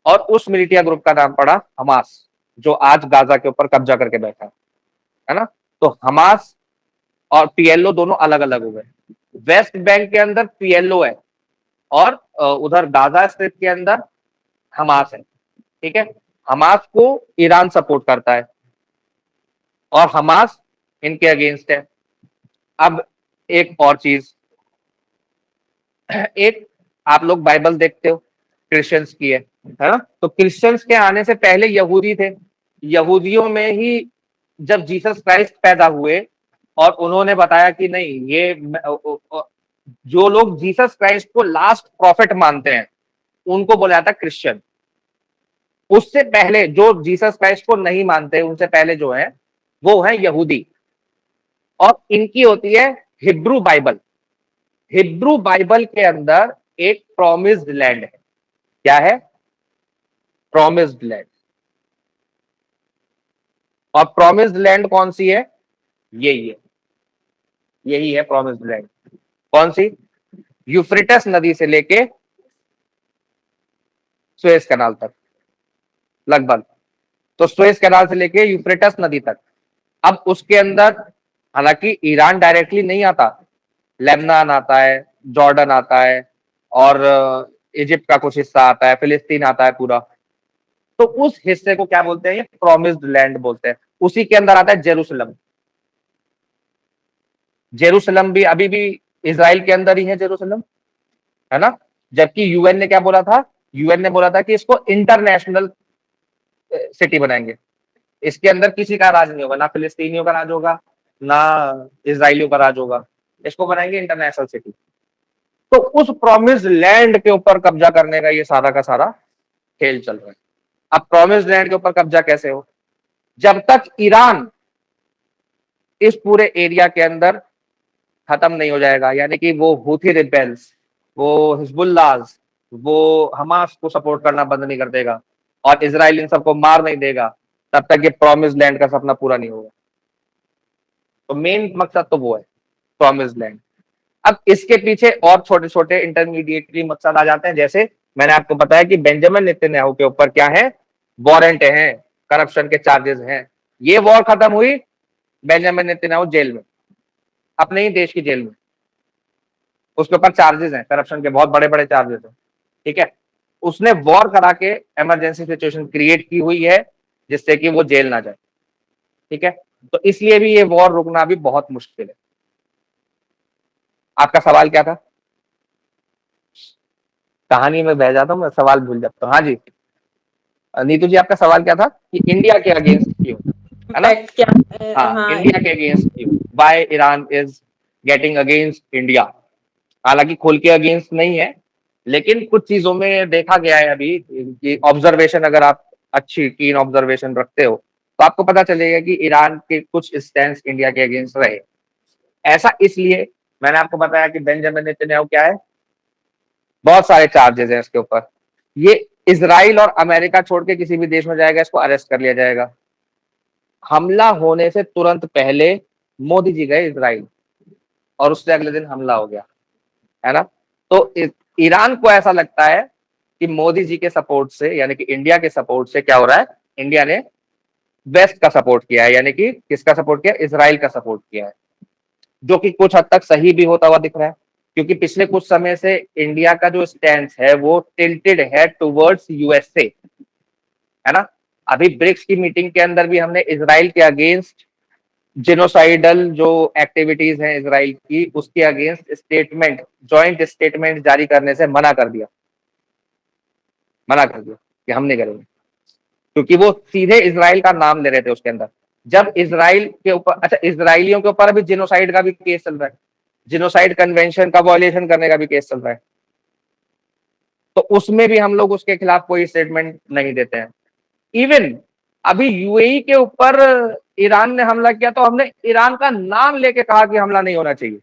और उस मिलिटिया ग्रुप का नाम पड़ा हमास, जो आज गाजा के ऊपर कब्जा करके बैठा है ना। तो हमास और पीएलओ दोनों अलग अलग हो गए। वेस्ट बैंक के अंदर पीएलओ है और उधर गाजा स्ट्रिप के अंदर हमास है, ठीक है। हमास को ईरान सपोर्ट करता है और हमास इनके अगेंस्ट है। अब एक और चीज, एक आप लोग बाइबल देखते हो, क्रिश्चियंस की है ना। तो क्रिश्चियंस के आने से पहले यहूदी थे। यहूदियों में ही जब जीसस क्राइस्ट पैदा हुए और उन्होंने बताया कि नहीं, ये जो लोग जीसस क्राइस्ट को लास्ट प्रॉफिट मानते हैं उनको बोला जाता है क्रिश्चियन। उससे पहले जो जीसस क्राइस्ट को नहीं मानते, उनसे पहले जो है वो है यहूदी, और इनकी होती है हिब्रू बाइबल। हिब्रू बाइबल के अंदर एक प्रॉमिस्ड लैंड है। क्या है? Promised land. और प्रॉमिस्ड लैंड कौन सी है? यही है, यही है प्रॉमिस्ड लैंड। कौन सी? यूफ्रेटस नदी से लेके सुएज कैनाल तक लगभग। तो सुएज कैनाल से लेके यूफ्रेटस नदी तक। अब उसके अंदर हालांकि ईरान डायरेक्टली नहीं आता, लेबनान आता है, जॉर्डन आता है, और इजिप्ट का कुछ हिस्सा आता है, फिलिस्तीन आता है पूरा। तो उस हिस्से को क्या बोलते हैं? ये प्रॉमिस्ड लैंड बोलते हैं। उसी के अंदर आता है जेरूसलम। जेरूसलम भी अभी भी इजराइल के अंदर ही है, जेरूसलम, है ना। जबकि यूएन ने क्या बोला था? यूएन ने बोला था कि इसको इंटरनेशनल सिटी बनाएंगे, इसके अंदर किसी का राज नहीं होगा, ना फिलिस्तीनियों का राज होगा, ना इजराइलियों का राज होगा, इसको बनाएंगे इंटरनेशनल सिटी। तो उस प्रॉमिस्ड लैंड के ऊपर कब्जा करने का ये सारा का सारा खेल चल रहा है। अब प्रॉमिस्ड लैंड के ऊपर कब्जा कैसे हो? जब तक ईरान इस पूरे एरिया के अंदर खत्म नहीं हो जाएगा, यानी कि वो हूथी रिबेल्स, वो हिजबुल्लाह, वो हमास को सपोर्ट करना बंद नहीं कर देगा और इजराइल इन सबको मार नहीं देगा, तब तक ये प्रॉमिस्ड लैंड का सपना पूरा नहीं होगा। तो मेन मकसद तो वो है, प्रॉमिस्ड लैंड। अब इसके पीछे और छोटे छोटे इंटरमीडिएटरी मकसद आ जाते हैं, जैसे मैंने आपको बताया कि बेंजामिन नेतन्याहू के ऊपर क्या है? वारंट है, करप्शन के चार्जेस हैं। ये वॉर खत्म हुई, बेंजामिन नेतन्याहू जेल में, अपने ही देश की जेल में। उसके ऊपर चार्जेस हैं, करप्शन के बहुत बड़े बड़े चार्जेस हैं, ठीक है। उसने वॉर करा के इमरजेंसी सिचुएशन क्रिएट की हुई है जिससे कि वो जेल ना जाए, ठीक है। तो इसलिए भी ये वॉर रुकना भी बहुत मुश्किल है। आपका सवाल क्या था? कहानी में बह जाता हूं मैं, सवाल भूल जाता हूँ। हाँ जी, नीतू जी, आपका सवाल क्या था कि इंडिया के अगेंस्ट क्यों, है ना? इम्पैक्ट क्या? हाँ, हाँ, इंडिया के अगेंस्ट क्यों, why Iran is getting against India. हालांकि खुल के अगेंस्ट नहीं है, लेकिन कुछ चीजों में देखा गया है अभी कि ऑब्जर्वेशन, अगर आप अच्छी कीन ऑब्जर्वेशन रखते हो तो आपको पता चलेगा कि ईरान के कुछ स्टैंड इंडिया के अगेंस्ट रहे। ऐसा इसलिए, मैंने आपको बताया कि बेंजामिन नेतन्याहू क्या है, बहुत सारे चार्जेस हैं इसके ऊपर। ये इजराइल और अमेरिका छोड़ के किसी भी देश में जाएगा, इसको अरेस्ट कर लिया जाएगा। हमला होने से तुरंत पहले मोदी जी गए इजराइल और उससे अगले दिन हमला हो गया, है ना। तो ईरान को ऐसा लगता है कि मोदी जी के सपोर्ट से, यानी कि इंडिया के सपोर्ट से क्या हो रहा है, इंडिया ने वेस्ट का सपोर्ट किया है, यानी कि किसका सपोर्ट किया? इजराइल का सपोर्ट किया है, जो कि कुछ हद तक सही भी होता हुआ दिख रहा है। क्योंकि पिछले कुछ समय से इंडिया का जो स्टैंड है वो टिल्टेड है टुवर्ड्स यूएसए, है ना। अभी ब्रिक्स की मीटिंग के अंदर भी हमने इजराइल के अगेंस्ट जेनोसाइडल जो एक्टिविटीज हैं इजराइल की, उसके अगेंस्ट स्टेटमेंट, जॉइंट स्टेटमेंट जारी करने से मना कर दिया कि हम नहीं करेंगे, क्योंकि वो सीधे इजराइल का नाम ले रहे थे उसके अंदर। जब इजराइल के ऊपर, अच्छा, इजराइलियों के ऊपर अभी जेनोसाइड का भी केस चल रहा है, जेनोसाइड कन्वेंशन का वॉयलेशन करने का भी केस चल रहा है, तो उसमें भी हम लोग उसके खिलाफ कोई स्टेटमेंट नहीं देते हैं। इवन अभी यूएई के ऊपर ईरान ने हमला किया तो हमने ईरान का नाम लेके कहा कि हमला नहीं होना चाहिए,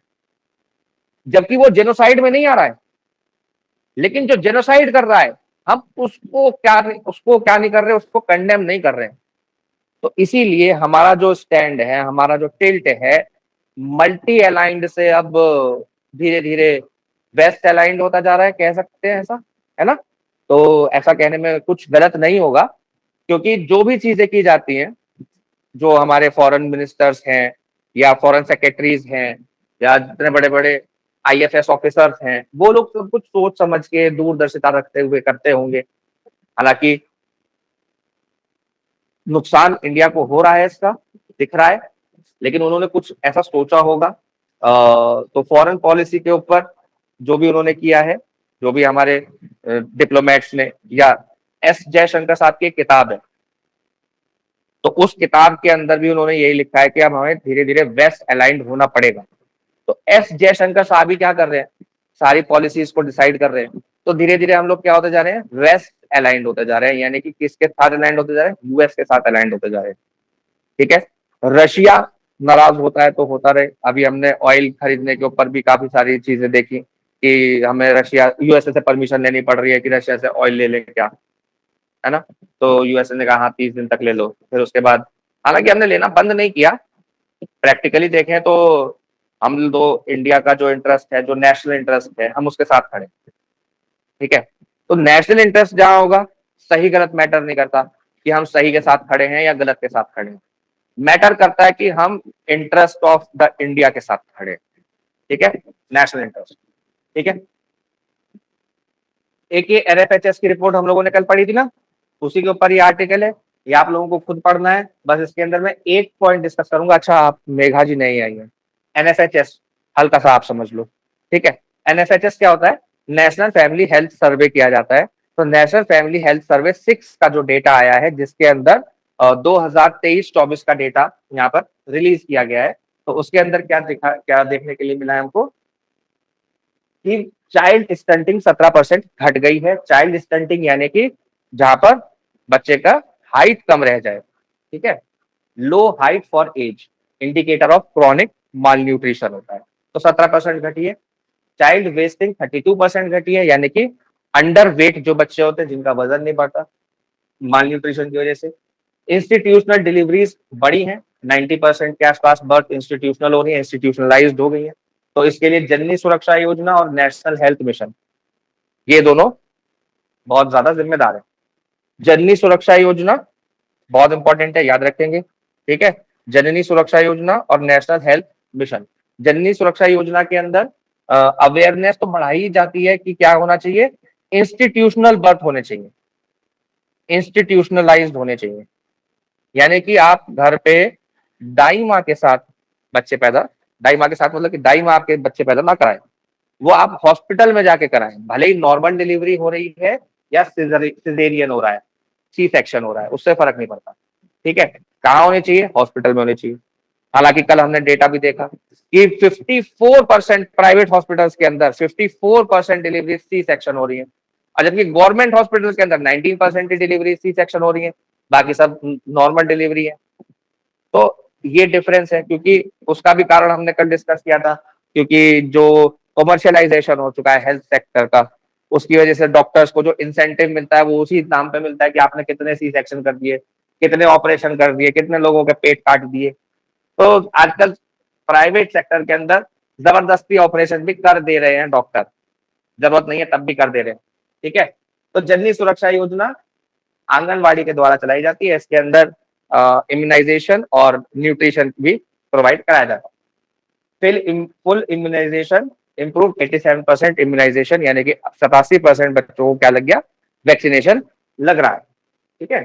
जबकि वो जेनोसाइड में नहीं आ रहा है, लेकिन जो जेनोसाइड कर रहा है हम उसको क्या नहीं कर रहे, उसको कंडेम नहीं कर रहे हैं। तो इसीलिए हमारा जो स्टैंड है, हमारा जो टिल्ट है, मल्टी अलाइंड से अब धीरे धीरे वेस्ट अलाइंड होता जा रहा है, कह सकते हैं ऐसा, है ना? तो ऐसा कहने में कुछ गलत नहीं होगा, क्योंकि जो भी चीजें की जाती हैं, जो हमारे फॉरेन मिनिस्टर्स हैं या फॉरेन सेक्रेटरीज हैं या जितने बड़े बड़े आईएफएस ऑफिसर्स हैं, वो लोग सब कुछ सोच समझ के दूरदर्शिता रखते हुए करते होंगे। हालांकि नुकसान इंडिया को हो रहा है, इसका दिख रहा है, लेकिन उन्होंने कुछ ऐसा सोचा होगा। तो फॉरेन पॉलिसी के ऊपर जो भी उन्होंने किया है, जो भी हमारे डिप्लोमेट्स ने, या एस जयशंकर साहब की एक किताब है, तो उस किताब के अंदर भी उन्होंने यही लिखा है कि अब हमें धीरे धीरे वेस्ट अलाइंड होना पड़ेगा। तो एस जयशंकर साहब ही क्या कर रहे हैं, सारी पॉलिसीज को डिसाइड कर रहे हैं। तो धीरे धीरे हम लोग क्या होते जा रहे हैं, वेस्ट अलाइंड होते जा रहे हैं, यानी कि किसके साथ अलाइंड होते जा रहे हैं, यूएस के साथ अलाइंड होते जा रहे हैं। ठीक है, रशिया नाराज होता है तो होता रहे। अभी हमने ऑयल खरीदने के ऊपर भी काफी सारी चीजें देखी कि हमें रशिया यूएसए से परमिशन लेनी पड़ रही है कि रशिया से ऑयल ले लें क्या, है ना? तो यूएसए ने कहा हाँ 30 दिन तक ले लो। फिर उसके बाद, हालांकि हमने लेना बंद नहीं किया, प्रैक्टिकली देखें तो हम तो इंडिया का जो इंटरेस्ट है, जो नेशनल इंटरेस्ट है, हम उसके साथ खड़े। ठीक है, तो नेशनल इंटरेस्ट जहां होगा, सही गलत मैटर नहीं करता कि हम सही के साथ खड़े हैं या गलत के साथ खड़े हैं। मैटर करता है कि हम इंटरेस्ट ऑफ द इंडिया के साथ खड़े हैं। ठीक है, नेशनल इंटरेस्ट। ठीक है, एक ये एनएफएचएस की रिपोर्ट हम लोगों ने कल पढ़ी थी ना, उसी के ऊपर ये आर्टिकल है, ये आप लोगों को खुद पढ़ना है। बस इसके अंदर मैं एक पॉइंट डिस्कस करूंगा। अच्छा, आप मेघा जी नहीं आई है। एनएफएचएस हल्का सा आप समझ लो। ठीक है, एनएफएचएस क्या होता है, नेशनल फैमिली हेल्थ सर्वे किया जाता है। तो नेशनल फैमिली हेल्थ सर्वे 6 का जो डेटा आया है, जिसके अंदर 2023-24 का डेटा यहाँ पर रिलीज किया गया है, तो उसके अंदर क्या देखने के लिए मिला है हमको कि चाइल्ड स्टंटिंग 17% घट गई है। चाइल्ड स्टंटिंग यानी कि जहां पर बच्चे का हाइट कम रह जाए। ठीक है, low height for age, indicator of chronic malnutrition होता है, तो 17% घटी है। चाइल्ड वेस्टिंग 32% घटी है, यानी कि अंडर वेट जो बच्चे होते हैं जिनका वजन नहीं बढ़ता माल न्यूट्रिशन की वजह से। इंस्टीट्यूशनल डिलीवरीज बढ़ी हैं, 90% के आसपास बर्थ इंस्टीट्यूशनल हो रही है, इंस्टीट्यूशनलाइज्ड हो गई है। तो इसके लिए जननी सुरक्षा योजना और नेशनल हेल्थ मिशन, ये दोनों बहुत ज्यादा जिम्मेदार है। जननी सुरक्षा योजना बहुत इंपॉर्टेंट है, याद रखेंगे। ठीक है, जननी सुरक्षा योजना और नेशनल हेल्थ मिशन। जननी सुरक्षा योजना के अंदर अवेयरनेस तो बढ़ाई जाती है कि क्या होना चाहिए, इंस्टीट्यूशनल बर्थ होने चाहिए, इंस्टीट्यूशनलाइज्ड होने चाहिए, यानी कि आप घर पे दाई माँ के साथ बच्चे पैदा, दाई माँ के साथ मतलब कि दाई माँ आपके बच्चे पैदा ना कराएं, वो आप हॉस्पिटल में जाके कराएं। भले ही नॉर्मल डिलीवरी हो रही है या सिजेरियन हो रहा है, सी सेक्शन हो रहा है, उससे फर्क नहीं पड़ता। ठीक है, कहाँ होने चाहिए, हॉस्पिटल में होने चाहिए। हालांकि कल हमने डेटा भी देखा कि 54% प्राइवेट हॉस्पिटल्स के अंदर 54% डिलीवरी सी सेक्शन हो रही है, और जबकि गवर्नमेंट हॉस्पिटल के अंदर 19% डिलीवरी सी सेक्शन हो रही है, बाकी सब नॉर्मल डिलीवरी है। तो ये डिफरेंस है, क्योंकि उसका भी कारण हमने कल डिस्कस किया था, क्योंकि जो कमर्शियलाइजेशन हो चुका है हेल्थ सेक्टर का, उसकी वजह से डॉक्टर्स को जो इंसेंटिव मिलता है वो उसी नाम पे मिलता है कि आपने कितने सी सेक्शन कर दिए, कितने ऑपरेशन कर दिए, कितने लोगों के पेट काट दिए। तो आजकल प्राइवेट सेक्टर के अंदर जबरदस्ती ऑपरेशन भी कर दे रहे हैं डॉक्टर, जरूरत नहीं है तब भी कर दे रहे हैं। ठीक है, तो जननी सुरक्षा योजना आंगनवाड़ी के द्वारा चलाई जाती है। इसके अंदर इम्यूनाइजेशन और न्यूट्रिशन भी प्रोवाइड कराया जाता है। फुल इम्यूनाइजेशन इम्प्रूव 87% इम्यूनाइजेशन, यानी कि 87% बच्चों को क्या लग गया, वैक्सीनेशन लग रहा है। ठीक है,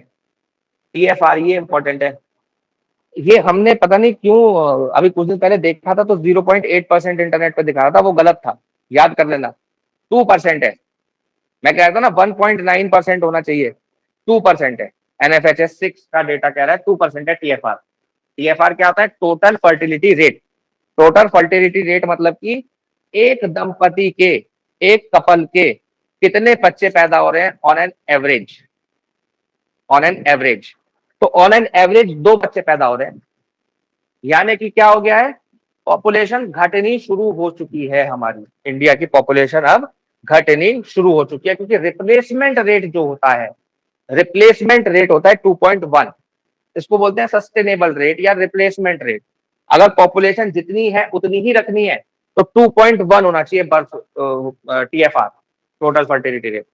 TFR ये इंपॉर्टेंट है। ये हमने पता नहीं क्यों अभी कुछ दिन पहले देखा था तो 0.8% इंटरनेट पे दिखा रहा था, वो गलत था, याद कर लेना। 2% है, मैं कह रहा था ना 1.9% होना चाहिए, 2% है। एनएफएचएस 6 का डेटा कह रहा है 2% है TFR। TFR क्या होता है, total fertility rate. Total fertility rate मतलब कि एक दंपति के, एक कपल के कितने बच्चे पैदा हो रहे हैं on an average, on an average. तो ऑन एन एवरेज 2 बच्चे पैदा हो रहे हैं, यानी कि क्या हो गया है, पॉपुलेशन घटनी शुरू हो चुकी है। हमारी इंडिया की पॉपुलेशन अब घटनी शुरू हो चुकी है, क्योंकि रिप्लेसमेंट रेट जो होता है, रिप्लेसमेंट रेट होता है 2.1। इसको बोलते हैं सस्टेनेबल रेट या रिप्लेसमेंट रेट। अगर पॉपुलेशन जितनी है उतनी ही रखनी है तो 2.1 होना चाहिए birth TFR, total fertility rate.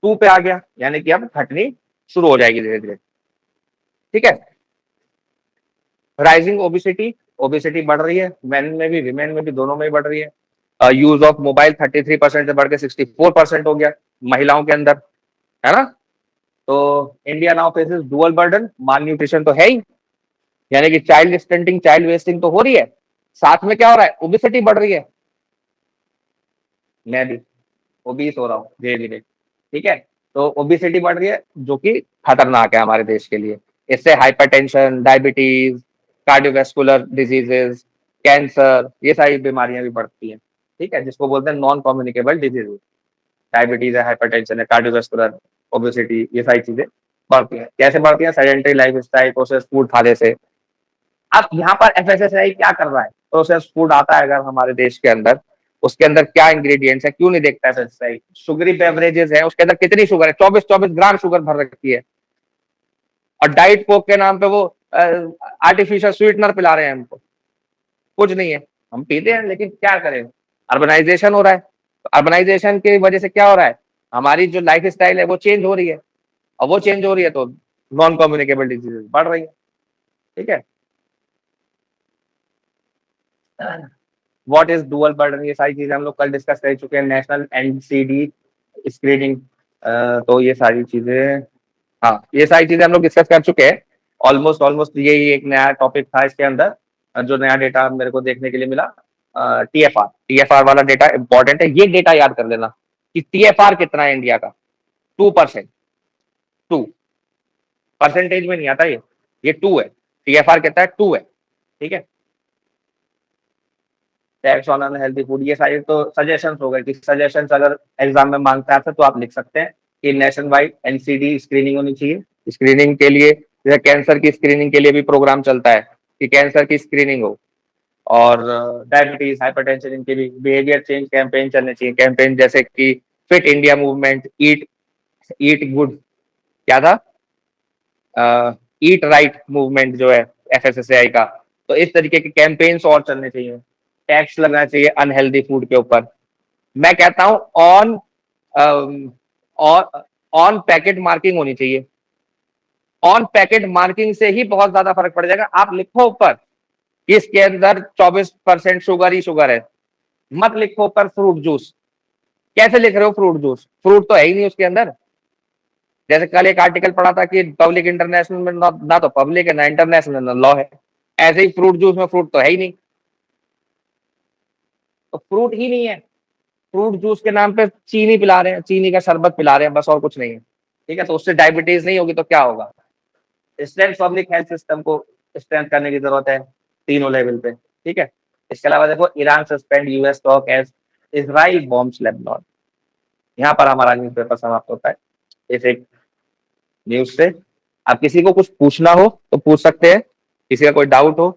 2 पे आ गया यानी कि अब घटनी शुरू हो जाएगी धीरे धीरे। ठीक है। राइजिंग ओबिसिटी, ओबिसिटी बढ़ रही है, मेन में भी विमेन में भी, दोनों में ही बढ़ रही है। यूज ऑफ मोबाइल 33% से बढ़ के 64% हो गया महिलाओं के अंदर, है ना। तो India now faces dual burden, malnutrition तो है ही, यानी कि चाइल्ड स्टंटिंग, चाइल्ड वेस्टिंग तो हो रही है, साथ में क्या हो रहा है, ओबिसिटी बढ़ रही है। मैं भी ओबीस हो रहा हूँ धीरे धीरे। ठीक है, तो ओबिसिटी बढ़ रही है जो कि खतरनाक है हमारे देश के लिए। इससे hypertension, diabetes, cardiovascular diseases, cancer, ये सारी बीमारियां भी बढ़ती हैं। ठीक है, जिसको बोलते हैं नॉन कम्युनिकेबल डिजीज। डायबिटीज है, हाइपरटेंशन है, कार्डियोवैस्कुलर, ओबेसिटी, ये सारी चीजें बढ़ती हैं। कैसे बढ़ती हैं? सेडेंटरी लाइफस्टाइल, प्रोसेस्ड फूड खाने से। अब यहाँ पर FSSAI क्या कर रहा है? प्रोसेस्ड फूड आता है अगर हमारे देश के अंदर, उसके अंदर क्या इंग्रेडिएंट्स है, क्यों नहीं देखता FSSAI? शुगरी बेवरेजेस है, उसके अंदर कितनी शुगर है? 24 ग्राम शुगर भर रखी है, और डाइट कोक के नाम पे वो आर्टिफिशियल स्वीटनर पिला रहे हैं हमको। कुछ नहीं है, हम पीते हैं, लेकिन क्या करें, अर्बनाइजेशन हो रहा है। तो अर्बनाइजेशन की वजह से क्या हो रहा है, हमारी जो लाइफ स्टाइल है वो चेंज हो रही है, और वो चेंज हो रही है तो नॉन कम्युनिकेबल डिजीजेस बढ़ रही है। ठीक है। व्हाट इज डुअल बर्डन, ये सारी चीजें हम लोग कल डिस्कस कर चुके हैं, नेशनल NCD स्क्रीनिंग। तो ये सारी चीजें, हाँ ये सारी चीजें हम लोग डिस्कस कर चुके हैं। ऑलमोस्ट ऑलमोस्ट यही एक नया टॉपिक था इसके अंदर, जो नया डेटा मेरे को देखने के लिए मिला। TFR वाला डेटा इंपॉर्टेंट है, ये डेटा याद कर लेना कि TFR कितना है इंडिया का, 2%। 2 परसेंटेज में नहीं आता ये 2 है। TFR कितना है? 2 है। ठीक है। टैक्स ऑन अनहेल्दी फूड, ये सारे तो सजेशन हो गए कि सजेशन अगर एग्जाम में मांगता है तो आप लिख सकते हैं कि नेशनल वाइड NCD स्क्रीनिंग होनी चाहिए। स्क्रीनिंग के लिए जैसे कैंसर की स्क्रीनिंग के लिए भी प्रोग्राम चलता है कि कैंसर की स्क्रीनिंग हो, और डायबिटीज, हाइपरटेंशन, इनके भी बिहेवियर चेंज कैंपेन चलने चाहिए। कैंपेन जैसे कि फिट इंडिया मूवमेंट, ईट ईट गुड, क्या था, ईट राइट मूवमेंट जो है FSSAI का। तो इस तरीके के कैंपेन्स और चलने चाहिए। टैक्स लगना चाहिए अनहेल्दी फूड के ऊपर। मैं कहता हूं ऑन पैकेट मार्किंग होनी चाहिए। ऑन पैकेट मार्किंग से ही बहुत ज्यादा फर्क पड़ जाएगा। आप लिखो ऊपर कि इसके अंदर 24% शुगर ही शुगर है, मत लिखो ऊपर फ्रूट जूस। कैसे लिख रहे हो फ्रूट जूस? फ्रूट तो है ही नहीं उसके अंदर। जैसे कल एक आर्टिकल पढ़ा था कि पब्लिक इंटरनेशनल में ना तो पब्लिक है, ना इंटरनेशनल, ना लॉ है। ऐसे ही फ्रूट जूस में फ्रूट तो है ही नहीं, तो फ्रूट ही नहीं है। फ्रूट जूस के नाम पे चीनी पिला रहे हैं, चीनी का शरबत पिला रहे हैं, बस और कुछ नहीं है। ठीक है, तो उससे डायबिटीज नहीं होगी तो क्या होगा? स्ट्रेंथ पब्लिक हेल्थ सिस्टम को स्ट्रेंथ करने की जरूरत है तीनों लेवल पे। ठीक है। इसके अलावा देखो, Iran suspend US stock as Israel bombs Lebanon. यहाँ पर हमारा न्यूज पेपर समाप्त होता है इस एक न्यूज से। आप किसी को कुछ पूछना हो तो पूछ सकते हैं, किसी का कोई डाउट हो